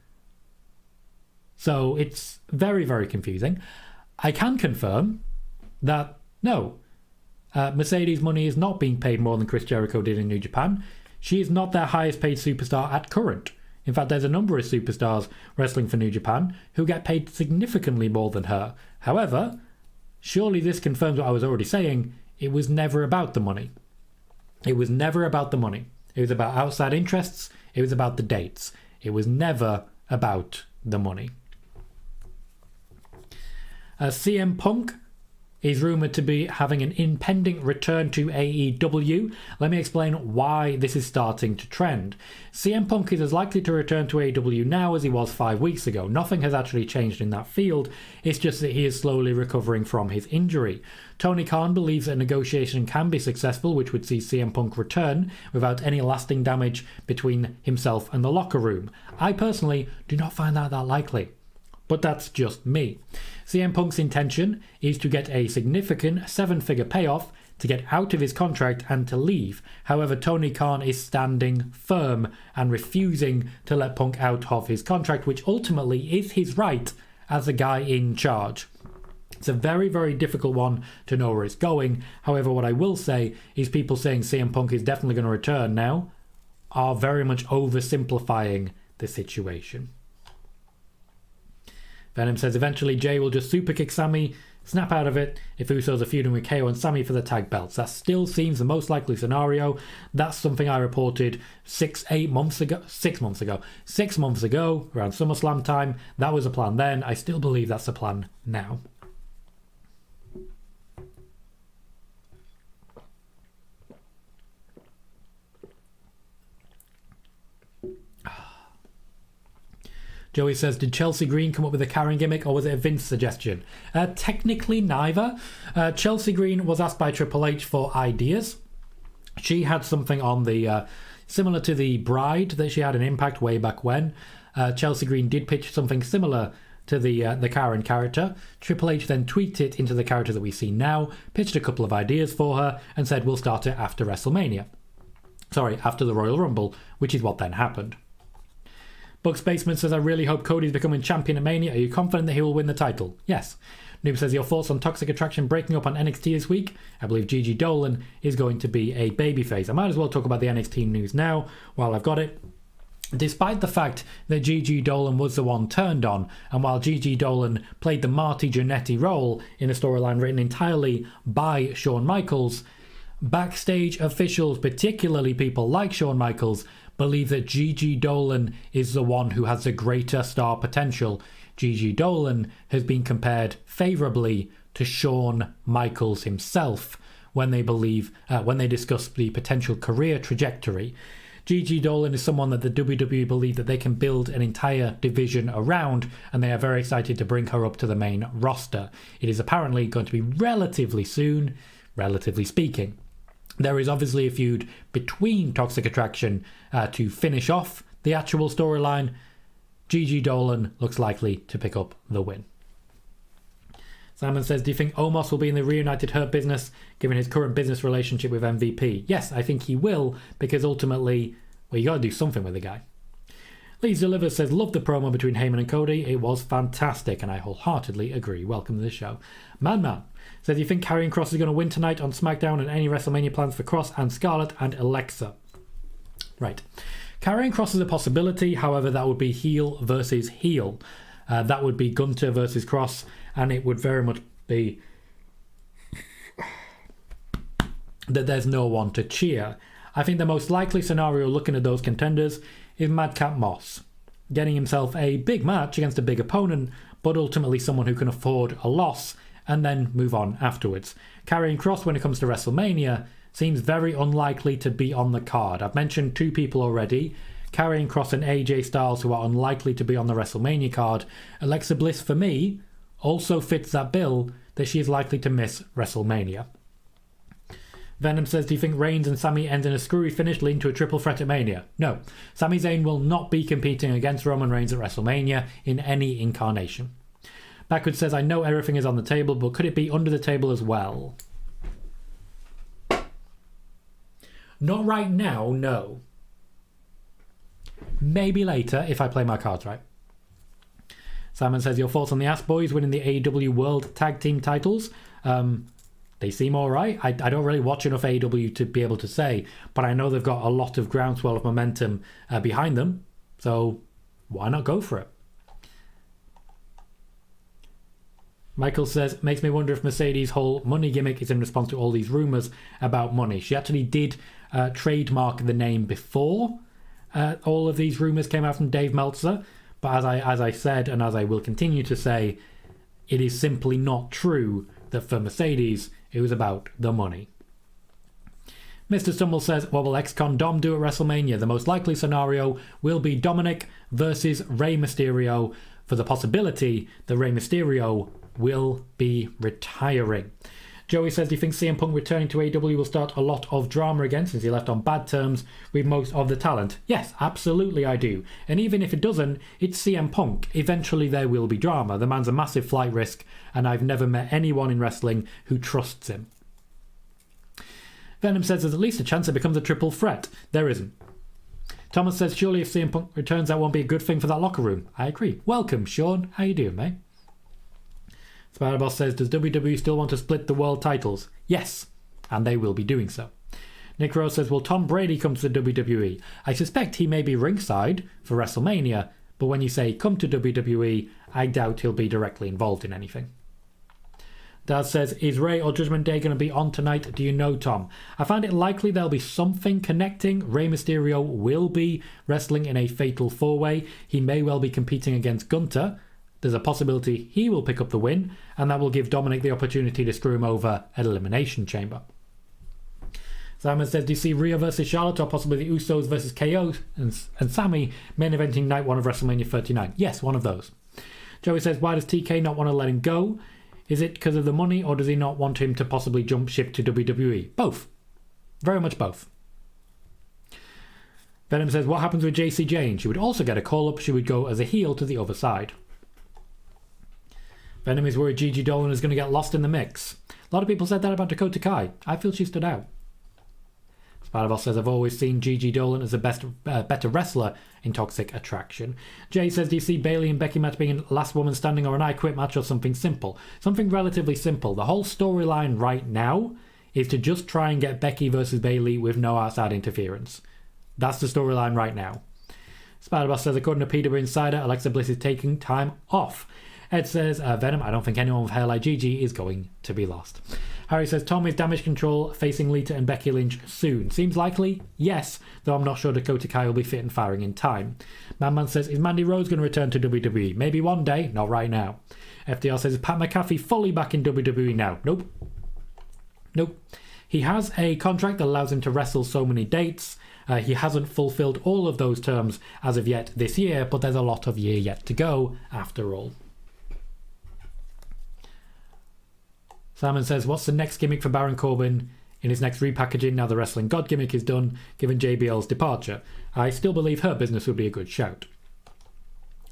So it's very, very confusing. I can confirm that, no, Mercedes money is not being paid more than Chris Jericho did in New Japan. She is not their highest paid superstar at current. In fact, there's a number of superstars wrestling for New Japan who get paid significantly more than her. However, surely this confirms what I was already saying. It was never about the money. It was never about the money. It was about outside interests. It was about the dates. It was never about the money. CM Punk is rumoured to be having an impending return to AEW. Let me explain why this is starting to trend. CM Punk is as likely to return to AEW now as he was 5 weeks ago. Nothing has actually changed in that field. It's just that he is slowly recovering from his injury. Tony Khan believes that a negotiation can be successful, which would see CM Punk return without any lasting damage between himself and the locker room. I personally do not find that likely. But that's just me. CM Punk's intention is to get a significant 7-figure payoff to get out of his contract and to leave. However, Tony Khan is standing firm and refusing to let Punk out of his contract, which ultimately is his right as the guy in charge. It's a very, very difficult one to know where it's going. However, what I will say is people saying CM Punk is definitely going to return now are very much oversimplifying the situation. Venom says eventually Jay will just superkick Sami, snap out of it if Usos are feuding with KO and Sami for the tag belts. That still seems the most likely scenario. That's something I reported 6 months ago, around SummerSlam time. That was a plan then. I still believe that's a plan now. Joey says, did Chelsea Green come up with a Karen gimmick or was it a Vince suggestion? Technically neither. Chelsea Green was asked by Triple H for ideas. She had something on the similar to the Bride that she had an Impact way back when. Chelsea Green did pitch something similar to the Karen character. Triple H then tweaked it into the character that we see now, pitched a couple of ideas for her and said we'll start it after WrestleMania. Sorry, after the Royal Rumble, which is what then happened. Bucks Basement says, I really hope Cody's becoming champion at Mania. Are you confident that he will win the title? Yes. Noob says, your thoughts on Toxic Attraction breaking up on NXT this week? I believe Gigi Dolan is going to be a babyface. I might as well talk about the NXT news now while I've got it. Despite the fact that Gigi Dolan was the one turned on, and while Gigi Dolan played the Marty Jannetty role in a storyline written entirely by Shawn Michaels, backstage officials, particularly people like Shawn Michaels, believe that Gigi Dolan is the one who has the greater star potential. Gigi Dolan has been compared favourably to Shawn Michaels himself when they discuss the potential career trajectory. Gigi Dolan is someone that the WWE believe that they can build an entire division around, and they are very excited to bring her up to the main roster. It is apparently going to be relatively soon, relatively speaking. There is obviously a feud between Toxic Attraction to finish off the actual storyline. Gigi Dolan looks likely to pick up the win. Simon says, do you think Omos will be in the reunited Hurt Business given his current business relationship with MVP? Yes, I think he will, because ultimately, well, you got to do something with the guy. Leeds Delivers says, love the promo between Heyman and Cody. It was fantastic, and I wholeheartedly agree. Welcome to the show. Man says, you think Karrion Kross is going to win tonight on SmackDown, and any WrestleMania plans for Kross and Scarlett and Alexa? Right. Karrion Kross is a possibility. However, that would be heel versus heel. That would be Gunter versus Kross, and it would very much be that there's no one to cheer. I think the most likely scenario looking at those contenders is Madcap Moss getting himself a big match against a big opponent, but ultimately someone who can afford a loss and then move on afterwards. Karrion Kross, when it comes to WrestleMania, seems very unlikely to be on the card. I've mentioned two people already, Karrion Kross and AJ Styles, who are unlikely to be on the WrestleMania card. Alexa Bliss, for me, also fits that bill that she is likely to miss WrestleMania. Venom says, do you think Reigns and Sami end in a screwy finish leading to a triple threat at Mania? No. Sami Zayn will not be competing against Roman Reigns at WrestleMania in any incarnation. Backward says, I know everything is on the table, but could it be under the table as well? Not right now, no. Maybe later if I play my cards right. Simon says, your thoughts on the Ass Boys winning the AEW World Tag Team titles? They seem all right. I don't really watch enough AEW to be able to say, but I know they've got a lot of groundswell of momentum behind them, so why not go for it? Michael says, makes me wonder if Mercedes' whole money gimmick is in response to all these rumours about money. She actually did trademark the name before all of these rumours came out from Dave Meltzer, but as I said, and as I will continue to say, it is simply not true that for Mercedes, it was about the money. Mr. Stumble says, what will ex-con Dom do at WrestleMania? The most likely scenario will be Dominic versus Rey Mysterio for the possibility that Rey Mysterio will be retiring. Joey says, do you think CM Punk returning to AEW will start a lot of drama again since he left on bad terms with most of the talent? Yes, absolutely I do. And even if it doesn't, it's CM Punk. Eventually there will be drama. The man's a massive flight risk, and I've never met anyone in wrestling who trusts him. Venom says there's at least a chance it becomes a triple threat. There isn't. Thomas says, surely if CM Punk returns, that won't be a good thing for that locker room. I agree. Welcome, Sean. How you doing, mate? Spider-Boss says, does WWE still want to split the world titles? Yes, and they will be doing so. Nick Rose says, will Tom Brady come to the WWE? I suspect he may be ringside for WrestleMania, but when you say come to WWE, I doubt he'll be directly involved in anything. Dad says, is Rey or Judgment Day going to be on tonight? Do you know, Tom? I find it likely there'll be something connecting. Rey Mysterio will be wrestling in a fatal four-way. He may well be competing against Gunther. There's a possibility he will pick up the win, and that will give Dominic the opportunity to screw him over at Elimination Chamber. Simon says, do you see Rhea versus Charlotte or possibly the Usos versus KO and Sami main eventing night 1 of WrestleMania 39? Yes, one of those. Joey says, why does TK not want to let him go? Is it because of the money, or does he not want him to possibly jump ship to WWE? Both. Very much both. Venom says, what happens with JC Jane? She would also get a call-up. She would go as a heel to the other side. Venom is worried Gigi Dolan is going to get lost in the mix. A lot of people said that about Dakota Kai. I feel she stood out. Spider-Boss says, I've always seen Gigi Dolan as the better wrestler in Toxic Attraction. Jay says, do you see Bayley and Becky match being a last woman standing or an I Quit match or something simple? Something relatively simple. The whole storyline right now is to just try and get Becky versus Bayley with no outside interference. That's the storyline right now. Spider-Boss says, according to PWInsider, Alexa Bliss is taking time off. Ed says, Venom, I don't think anyone with hair like Gigi is going to be lost. Harry says, Tom is Damage Control facing Lita and Becky Lynch soon. Seems likely? Yes, though I'm not sure Dakota Kai will be fit and firing in time. Manman says, is Mandy Rose going to return to WWE? Maybe one day, not right now. FDR says, is Pat McAfee fully back in WWE now? Nope. He has a contract that allows him to wrestle so many dates. He hasn't fulfilled all of those terms as of yet this year, but there's a lot of year yet to go after all. Simon says, what's the next gimmick for Baron Corbin in his next repackaging now the Wrestling God gimmick is done, given JBL's departure? I still believe her business would be a good shout.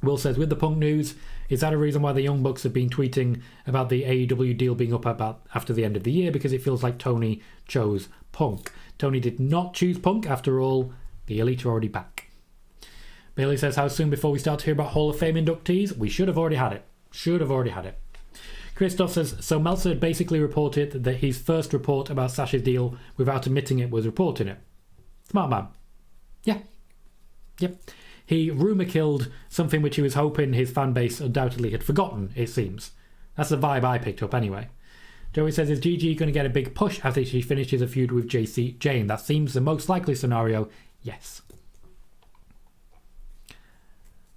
Will says, with the Punk news, is that a reason why the Young Bucks have been tweeting about the AEW deal being up about after the end of the year? Because it feels like Tony chose Punk. Tony did not choose Punk. After all, the Elite are already back. Bailey says, how soon before we start to hear about Hall of Fame inductees? We should have already had it. Christoph says, so Meltzer basically reported that his first report about Sasha's deal without admitting it was reporting it. Smart man. Yeah. Yep. He rumour killed something which he was hoping his fan base undoubtedly had forgotten, it seems. That's the vibe I picked up anyway. Joey says, is Gigi going to get a big push after she finishes a feud with JC Jane? That seems the most likely scenario. Yes.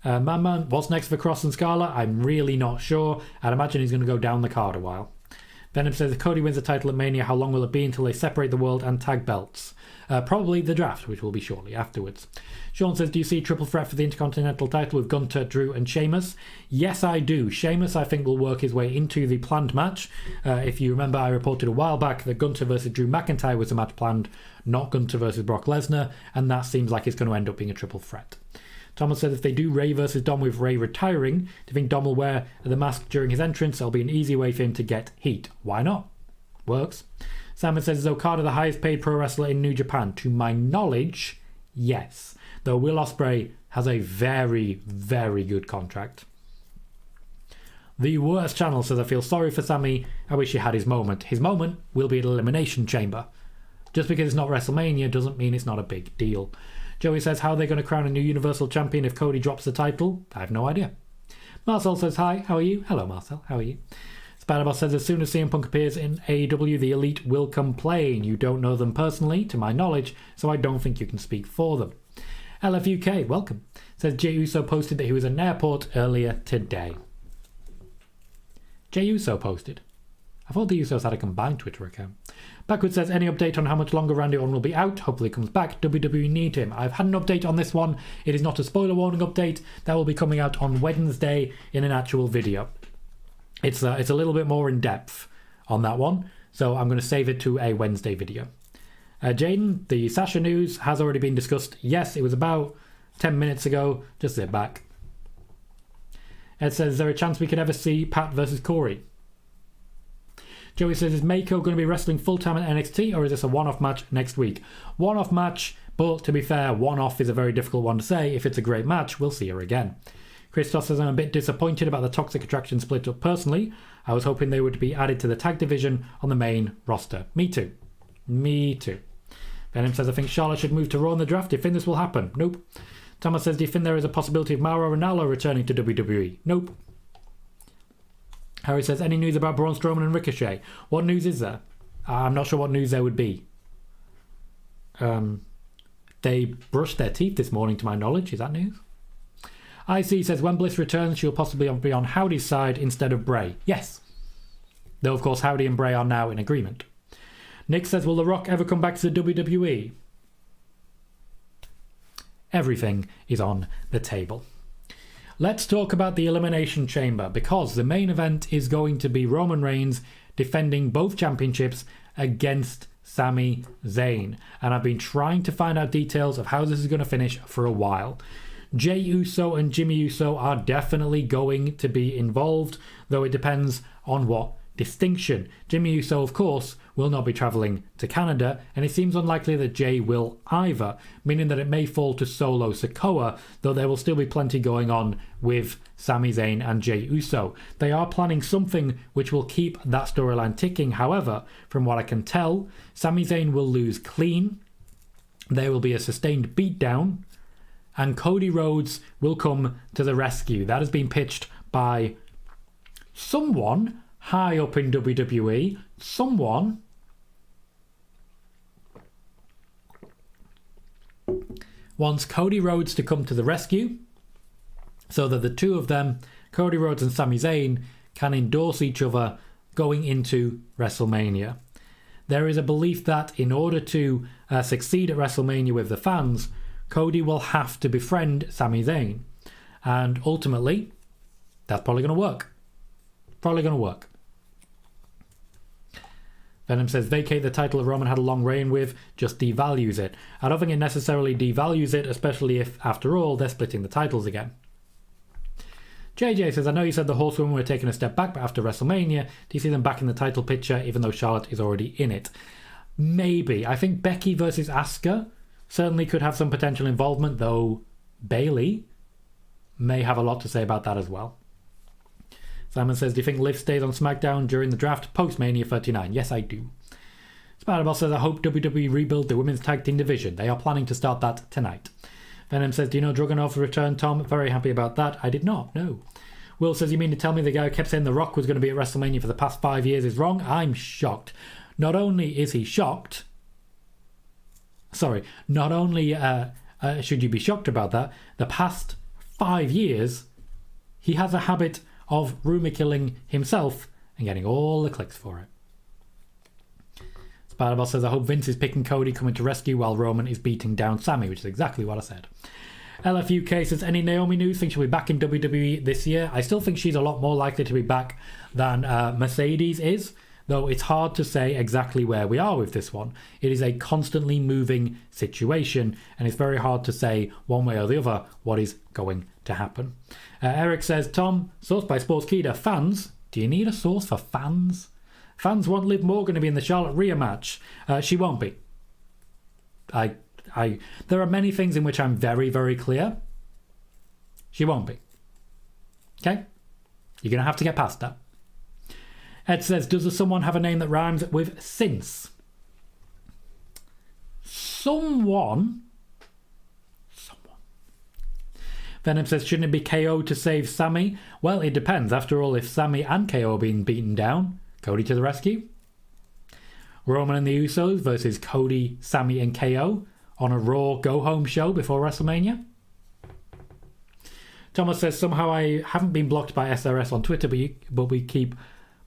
Man, what's next for Cross and Scala? I'm really not sure. I'd imagine he's going to go down the card a while. Venom says, if Cody wins the title at Mania, how long will it be until they separate the world and tag belts? Probably the draft, which will be shortly afterwards. Sean says, do you see triple threat for the Intercontinental title with Gunther, Drew and Sheamus? Yes, I do. Sheamus, I think, will work his way into the planned match. If you remember, I reported a while back that Gunther versus Drew McIntyre was the match planned, not Gunther versus Brock Lesnar, and that seems like it's going to end up being a triple threat. Thomas says, if they do Rey versus Dom with Rey retiring, do you think Dom will wear the mask during his entrance? It'll be an easy way for him to get heat. Why not? Works. Simon says, is Okada the highest paid pro wrestler in New Japan? To my knowledge, yes. Though Will Ospreay has a very, very good contract. The worst channel says, I feel sorry for Sami. I wish he had his moment. His moment will be at Elimination Chamber. Just because it's not WrestleMania doesn't mean it's not a big deal. Joey says, how are they going to crown a new Universal Champion if Cody drops the title? I have no idea. Marcel says, hi, how are you? Hello, Marcel, how are you? Spider-Boss says, as soon as CM Punk appears in AEW, the Elite will complain. You don't know them personally, to my knowledge, so I don't think you can speak for them. LFUK, welcome. Says, Jey Uso posted that he was in an airport earlier today. Jey Uso posted. I thought the Usos had a combined Twitter account. Backward says, any update on how much longer Randy Orton will be out? Hopefully he comes back. WWE need him. I've had an update on this one. It is not a spoiler warning update. That will be coming out on Wednesday in an actual video. It's a little bit more in depth on that one, so I'm going to save it to a Wednesday video. Jaden, the Sasha news has already been discussed. Yes, it was about 10 minutes ago. Just sit back. Ed says, is there a chance we could ever see Pat versus Corey? Joey says, is Mako going to be wrestling full-time at NXT, or is this a one-off match next week? One-off match, but to be fair, one-off is a very difficult one to say. If it's a great match, we'll see her again. Christos says, I'm a bit disappointed about the Toxic Attraction split up personally. I was hoping they would be added to the tag division on the main roster. Me too. Me too. Venom says, I think Charlotte should move to Raw in the draft. Do you think this will happen? Nope. Thomas says, do you think there is a possibility of Mauro Ranallo returning to WWE? Nope. Harry says, any news about Braun Strowman and Ricochet? What news is there? I'm not sure what news there would be. They brushed their teeth this morning, to my knowledge. Is that news? IC says, when Bliss returns, she'll possibly be on Howdy's side instead of Bray. Yes. Though, of course, Howdy and Bray are now in agreement. Nick says, will The Rock ever come back to the WWE? Everything is on the table. Let's talk about the Elimination Chamber, because the main event is going to be Roman Reigns defending both championships against Sami Zayn. And I've been trying to find out details of how this is going to finish for a while. Jey Uso and Jimmy Uso are definitely going to be involved, though it depends on what distinction. Jimmy Uso, of course, will not be travelling to Canada, and it seems unlikely that Jey will either, meaning that it may fall to Solo Sikoa, though there will still be plenty going on with Sami Zayn and Jey Uso. They are planning something which will keep that storyline ticking. However, from what I can tell, Sami Zayn will lose clean, there will be a sustained beatdown, and Cody Rhodes will come to the rescue. That has been pitched by someone high up in WWE. Someone wants Cody Rhodes to come to the rescue so that the two of them, Cody Rhodes and Sami Zayn, can endorse each other going into WrestleMania. There is a belief that in order to succeed at WrestleMania with the fans, Cody will have to befriend Sami Zayn. And ultimately, that's probably going to work. Probably going to work. Venom says, vacate the title of Roman had a long reign with, just devalues it. I don't think it necessarily devalues it, especially if, after all, they're splitting the titles again. JJ says, I know you said the Horsewomen were taking a step back, but after WrestleMania, do you see them back in the title picture, even though Charlotte is already in it? Maybe. I think Becky versus Asuka certainly could have some potential involvement, though Bayley may have a lot to say about that as well. Simon says, do you think Liv stays on SmackDown during the draft post-Mania 39? Yes, I do. Spider-Ball says, I hope WWE rebuild the women's tag team division. They are planning to start that tonight. Venom says, do you know Dragunov returned, Tom? Very happy about that. I did not, no. Will says, you mean to tell me the guy who kept saying The Rock was going to be at WrestleMania for the past 5 years is wrong? I'm shocked. Not only is he shocked... Sorry, not only should you be shocked about that, the past 5 years, he has a habit of rumour killing himself and getting all the clicks for it. Spider-Ball says, I hope Vince is picking Cody coming to rescue while Roman is beating down Sami, which is exactly what I said. LFUK says, any Naomi news? Think she'll be back in WWE this year? I still think she's a lot more likely to be back than Mercedes is, though it's hard to say exactly where we are with this one. It is a constantly moving situation, and it's very hard to say one way or the other what is going to happen. Eric says, Tom, sourced by Sportskeeda, fans, do you need a source for fans? Fans want Liv Morgan to be in the Charlotte Rhea match. She won't be. There are many things in which I'm very, very clear. She won't be. Okay? You're going to have to get past that. Ed says, does the someone have a name that rhymes with since? Someone. Venom says, shouldn't it be KO to save Sami? Well, it depends. After all, if Sami and KO are being beaten down, Cody to the rescue. Roman and the Usos versus Cody, Sami and KO on a Raw go-home show before WrestleMania. Thomas says, somehow I haven't been blocked by SRS on Twitter, but we keep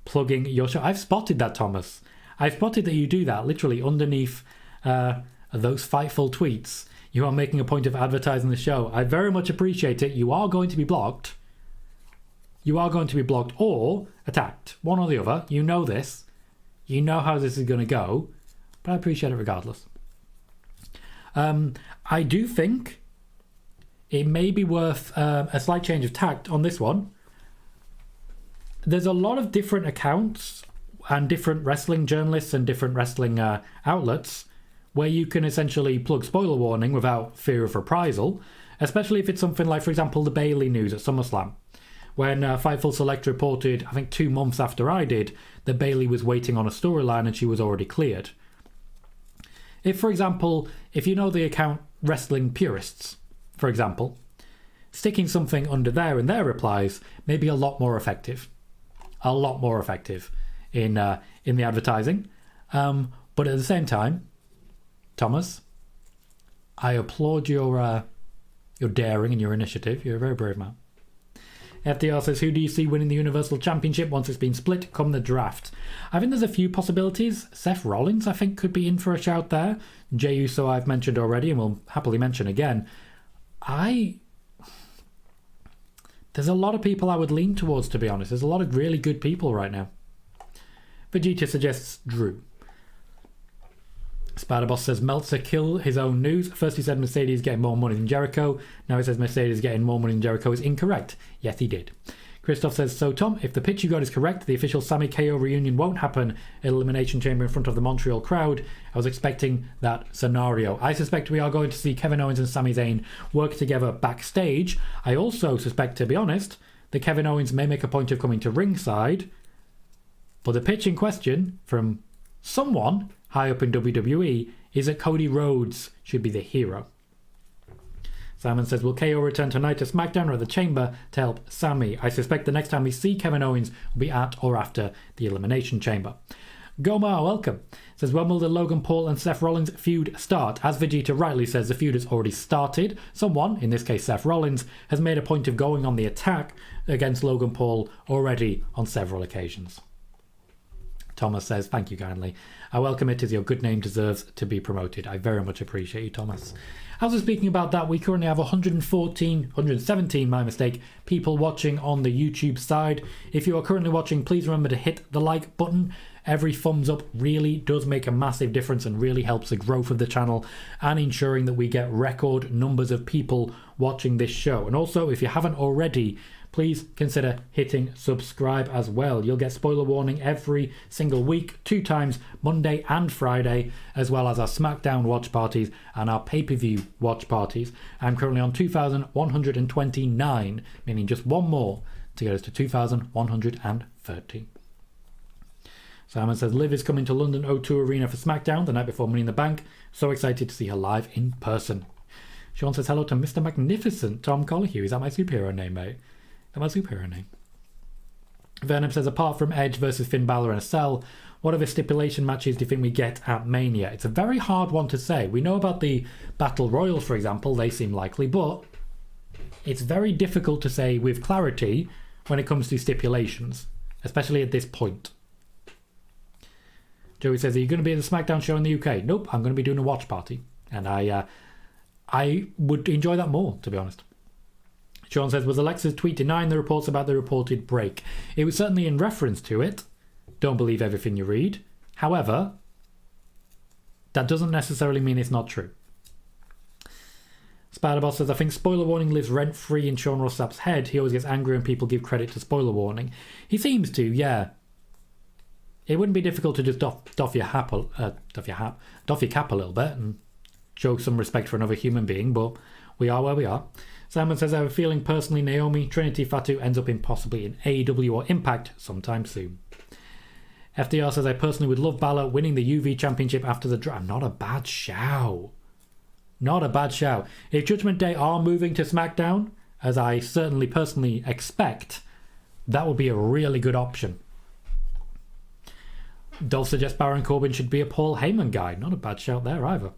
plugging your show. I've spotted that, Thomas. I've spotted that you do that, literally underneath those Fightful tweets. You are making a point of advertising the show. I very much appreciate it. You are going to be blocked. You are going to be blocked or attacked. One or the other. You know this. You know how this is going to go. But I appreciate it regardless. I do think it may be worth a slight change of tact on this one. There's a lot of different accounts and different wrestling journalists and different wrestling outlets where you can essentially plug spoiler warning without fear of reprisal, especially if it's something like, for example, the Bayley news at SummerSlam, when Fightful Select reported, I think 2 months after I did, that Bayley was waiting on a storyline and she was already cleared. If, for example, if you know the account Wrestling Purists, for example, sticking something under there in their replies may be a lot more effective. A lot more effective in the advertising. But at the same time, Thomas, I applaud your daring and your initiative. You're a very brave man. FDR says, who do you see winning the Universal Championship once it's been split come the draft? I think there's a few possibilities. Seth Rollins, I think, could be in for a shout there. Jey Uso I've mentioned already and will happily mention again. There's a lot of people I would lean towards, to be honest. There's a lot of really good people right now. Vegeta suggests Drew. Spider-Boss says Meltzer killed his own news. First he said Mercedes getting more money than Jericho. Now he says Mercedes getting more money than Jericho is incorrect. Yes, he did. Christoph says, so Tom, if the pitch you got is correct, the official Sami KO reunion won't happen at Elimination Chamber in front of the Montreal crowd. I was expecting that scenario. I suspect we are going to see Kevin Owens and Sami Zayn work together backstage. I also suspect, to be honest, that Kevin Owens may make a point of coming to ringside. But the pitch in question from someone high up in WWE is that Cody Rhodes should be the hero. Simon says, will KO return tonight to SmackDown or at the Chamber to help Sami? I suspect the next time we see Kevin Owens will be at or after the Elimination Chamber. Gomar, welcome. Says, when will the Logan Paul and Seth Rollins feud start? As Vegeta rightly says, the feud has already started. Someone, in this case Seth Rollins, has made a point of going on the attack against Logan Paul already on several occasions. Thomas says, thank you kindly. I welcome it as your good name deserves to be promoted. I very much appreciate you, Thomas. As we're speaking about that, we currently have 117, my mistake, people watching on the YouTube side. If you are currently watching, please remember to hit the like button. Every thumbs up really does make a massive difference and really helps the growth of the channel and ensuring that we get record numbers of people watching this show. And also, if you haven't already, please consider hitting subscribe as well. You'll get spoiler warning every single week, 2 times, Monday and Friday, as well as our SmackDown watch parties and our pay-per-view watch parties. I'm currently on 2,129, meaning just one more to get us to 2,130. Simon says, Liv is coming to London O2 Arena for SmackDown the night before Money in the Bank. So excited to see her live in person. Sean says, hello to Mr. Magnificent Tom Colohue. Is that my superhero name, mate? My superhero name. Venom says, apart from Edge versus Finn Balor and a Cell, what other stipulation matches do you think we get at Mania? It's a very hard one to say. We know about the Battle Royals, for example. They seem likely, but it's very difficult to say with clarity when it comes to stipulations, especially at this point. Joey says, are you going to be at the SmackDown show in the UK? Nope, I'm going to be doing a watch party. And I would enjoy that more, to be honest. Sean says, was Alexa's tweet denying the reports about the reported break? It was certainly in reference to it. Don't believe everything you read. However, that doesn't necessarily mean it's not true. Spider-Boss says, I think spoiler warning lives rent-free in Sean Ross Sapp's head. He always gets angry when people give credit to spoiler warning. He seems to, yeah. It wouldn't be difficult to just doff your cap a little bit and show some respect for another human being, but we are where we are. Simon says, I have a feeling personally Naomi Trinity Fatu ends up in possibly in AEW or Impact sometime soon. FDR says, I personally would love Balor winning the UV Championship after the draft. Not a bad shout. Not a bad shout. If Judgment Day are moving to SmackDown, as I certainly personally expect, that would be a really good option. Dolph suggests Baron Corbin should be a Paul Heyman guy. Not a bad shout there either.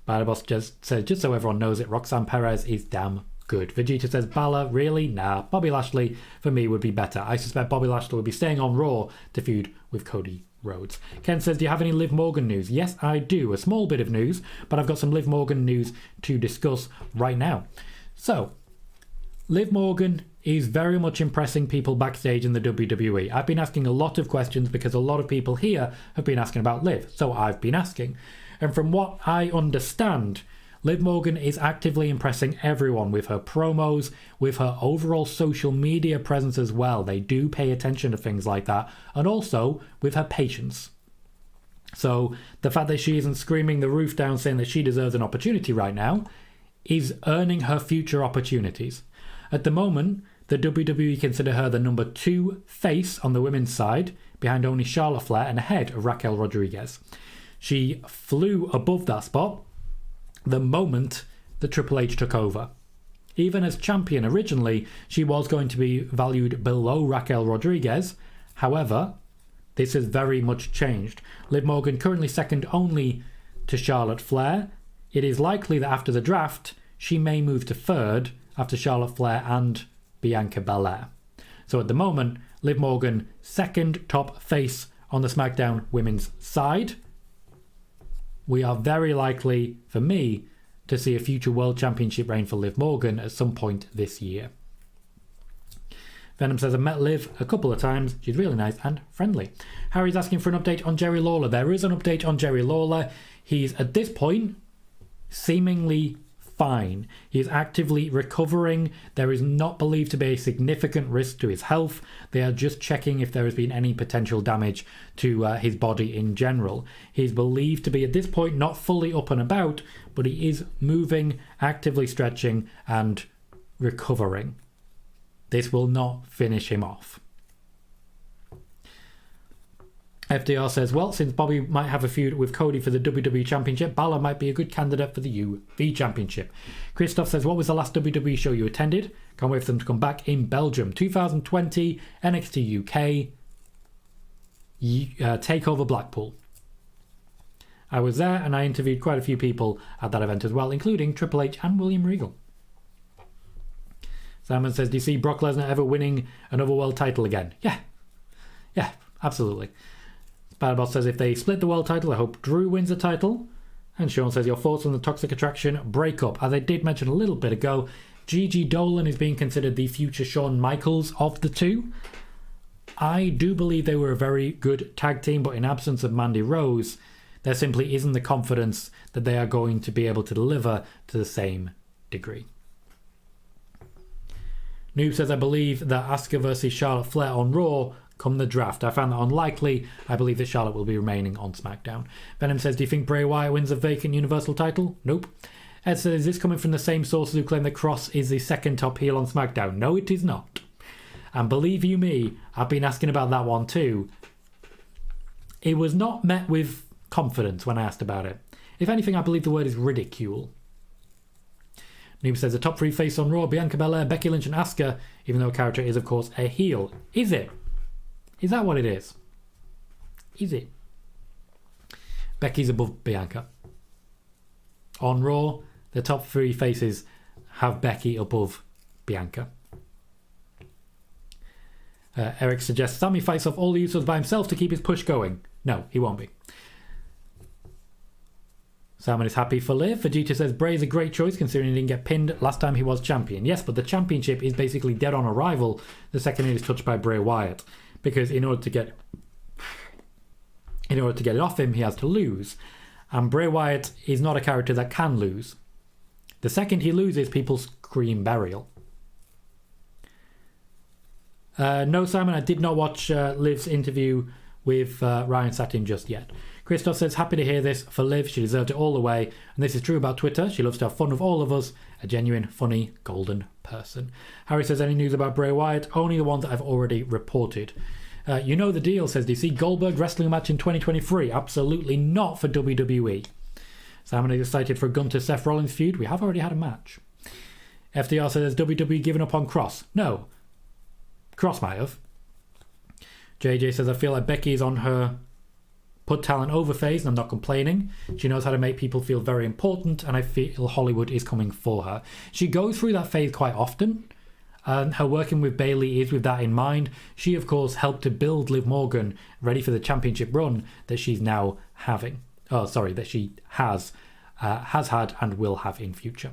Spider-Boss just says, just so everyone knows it, Roxanne Perez is damn good. Vegeta says, Balor, really? Nah, Bobby Lashley for me would be better. I suspect Bobby Lashley will be staying on Raw to feud with Cody Rhodes. Ken says, do you have any Liv Morgan news? Yes, I do. A small bit of news, but I've got some Liv Morgan news to discuss right now. So, Liv Morgan is very much impressing people backstage in the WWE. I've been asking a lot of questions because a lot of people here have been asking about Liv, so I've been asking. And from what I understand, Liv Morgan is actively impressing everyone with her promos, with her overall social media presence as well. They do pay attention to things like that. And also with her patience. So the fact that she isn't screaming the roof down saying that she deserves an opportunity right now is earning her future opportunities. At the moment, the WWE consider her the number 2 face on the women's side, behind only Charlotte Flair and ahead of Raquel Rodriguez. She flew above that spot the moment that Triple H took over. Even as champion originally, she was going to be valued below Raquel Rodriguez. However, this has very much changed. Liv Morgan currently second only to Charlotte Flair. It is likely that after the draft, she may move to third after Charlotte Flair and Bianca Belair. So at the moment, Liv Morgan second top face on the SmackDown women's side. We are very likely, for me, to see a future World Championship reign for Liv Morgan at some point this year. Venom says, I met Liv a couple of times. She's really nice and friendly. Harry's asking for an update on Jerry Lawler. There is an update on Jerry Lawler. He's, at this point, seemingly fine. He is actively recovering. There is not believed to be a significant risk to his health. They are just checking if there has been any potential damage to his body in general. He's believed to be at this point not fully up and about, but he is moving, actively stretching and recovering. This will not finish him off. FDR says, well, since Bobby might have a feud with Cody for the WWE Championship, Balor might be a good candidate for the UV Championship. Christoph says, what was the last WWE show you attended? Can't wait for them to come back in Belgium. 2020, NXT UK, TakeOver Blackpool. I was there and I interviewed quite a few people at that event as well, including Triple H and William Regal. Simon says, do you see Brock Lesnar ever winning another world title again? Yeah, absolutely. Spider-Boss says, if they split the world title, I hope Drew wins the title. And Sean says, your thoughts on the Toxic Attraction breakup? As I did mention a little bit ago, Gigi Dolan is being considered the future Shawn Michaels of the two. I do believe they were a very good tag team, but in absence of Mandy Rose, there simply isn't the confidence that they are going to be able to deliver to the same degree. Noob says, I believe that Asuka versus Charlotte Flair on Raw come the draft. I found that unlikely. I believe that Charlotte will be remaining on SmackDown. Venom says, do you think Bray Wyatt wins a vacant Universal title? Nope. Ed says, is this coming from the same sources who claim that Cross is the second top heel on SmackDown? No, it is not. And believe you me, I've been asking about that one too. It was not met with confidence when I asked about it. If anything, I believe the word is ridicule. Noob says, the top 3 face on Raw, Bianca Belair, Becky Lynch and Asuka, even though a character is of course a heel. Is it? Is that what it is? Is it? Becky's above Bianca. On Raw, the top 3 faces have Becky above Bianca. Eric suggests Sami fights off all the Usos by himself to keep his push going. No, he won't be. Simon is happy for Liv. Vegeta says Bray is a great choice considering he didn't get pinned last time he was champion. Yes, but the championship is basically dead on arrival the second it is touched by Bray Wyatt. Because in order to get it off him, he has to lose. And Bray Wyatt is not a character that can lose. The second he loses, people scream burial. No, Simon, I did not watch Liv's interview with Ryan Satin just yet. Christoph says, happy to hear this for Liv. She deserved it all the way. And this is true about Twitter. She loves to have fun with all of us. A genuine, funny, golden person. Harry says, any news about Bray Wyatt? Only the ones that I've already reported. You know the deal, says DC. Goldberg wrestling match in 2023. Absolutely not for WWE. Simon is excited for a Gunter Seth Rollins feud. We have already had a match. FDR says, has WWE given up on Cross? No. Cross might have. JJ says, I feel like Becky is on her put talent over phase, and I'm not complaining. She knows how to make people feel very important, and I feel Hollywood is coming for her. She goes through that phase quite often, and her working with Bayley is with that in mind. She, of course, helped to build Liv Morgan ready for the championship run that she's now having. Oh, sorry, that she has had and will have in future.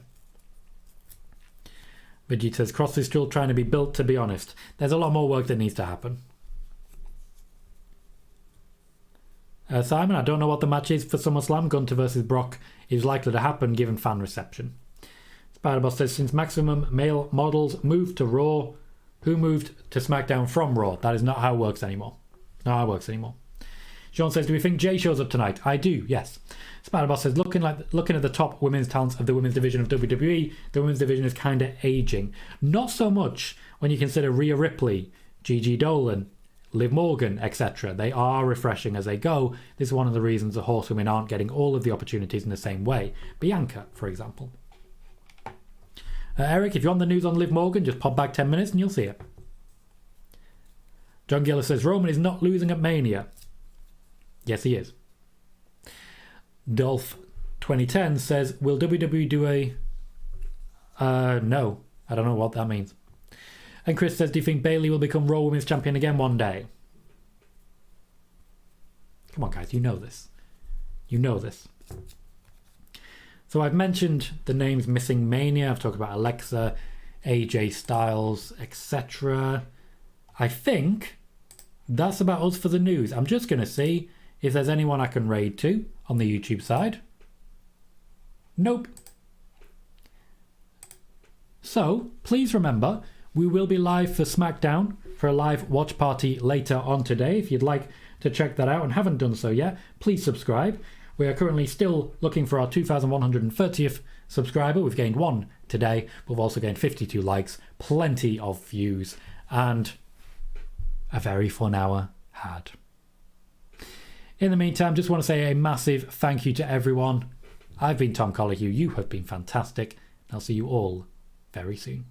Vegeta says, Cross is still trying to be built, to be honest. There's a lot more work that needs to happen. Simon, I don't know what the match is for SummerSlam. Gunter versus Brock is likely to happen given fan reception. Spider-Boss says, since Maximum male models moved to Raw, who moved to SmackDown from Raw? That is not how it works anymore. Not how it works anymore. Sean says, do we think Jay shows up tonight? I do, yes. Spider-Boss says, looking at the top women's talents of the women's division of WWE, the women's division is kind of aging. Not so much when you consider Rhea Ripley, Gigi Dolan, Liv Morgan, etc. They are refreshing as they go. This is one of the reasons the horsewomen aren't getting all of the opportunities in the same way. Bianca, for example. Eric, if you want the news on Liv Morgan, just pop back 10 minutes and you'll see it. John Gillis says, Roman is not losing at Mania. Yes, he is. Dolph 2010 says, will WWE do a... no. I don't know what that means. And Chris says, do you think Bayley will become Raw Women's Champion again one day? Come on, guys, you know this. You know this. So I've mentioned the names missing Mania. I've talked about Alexa, AJ Styles, etc. I think that's about us for the news. I'm just going to see if there's anyone I can raid to on the YouTube side. Nope. So, please remember, we will be live for SmackDown for a live watch party later on today. If you'd like to check that out and haven't done so yet, please subscribe. We are currently still looking for our 2,130th subscriber. We've gained one today. We've also gained 52 likes, plenty of views, and a very fun hour had. In the meantime, just want to say a massive thank you to everyone. I've been Tom Colohue. You have been fantastic. I'll see you all very soon.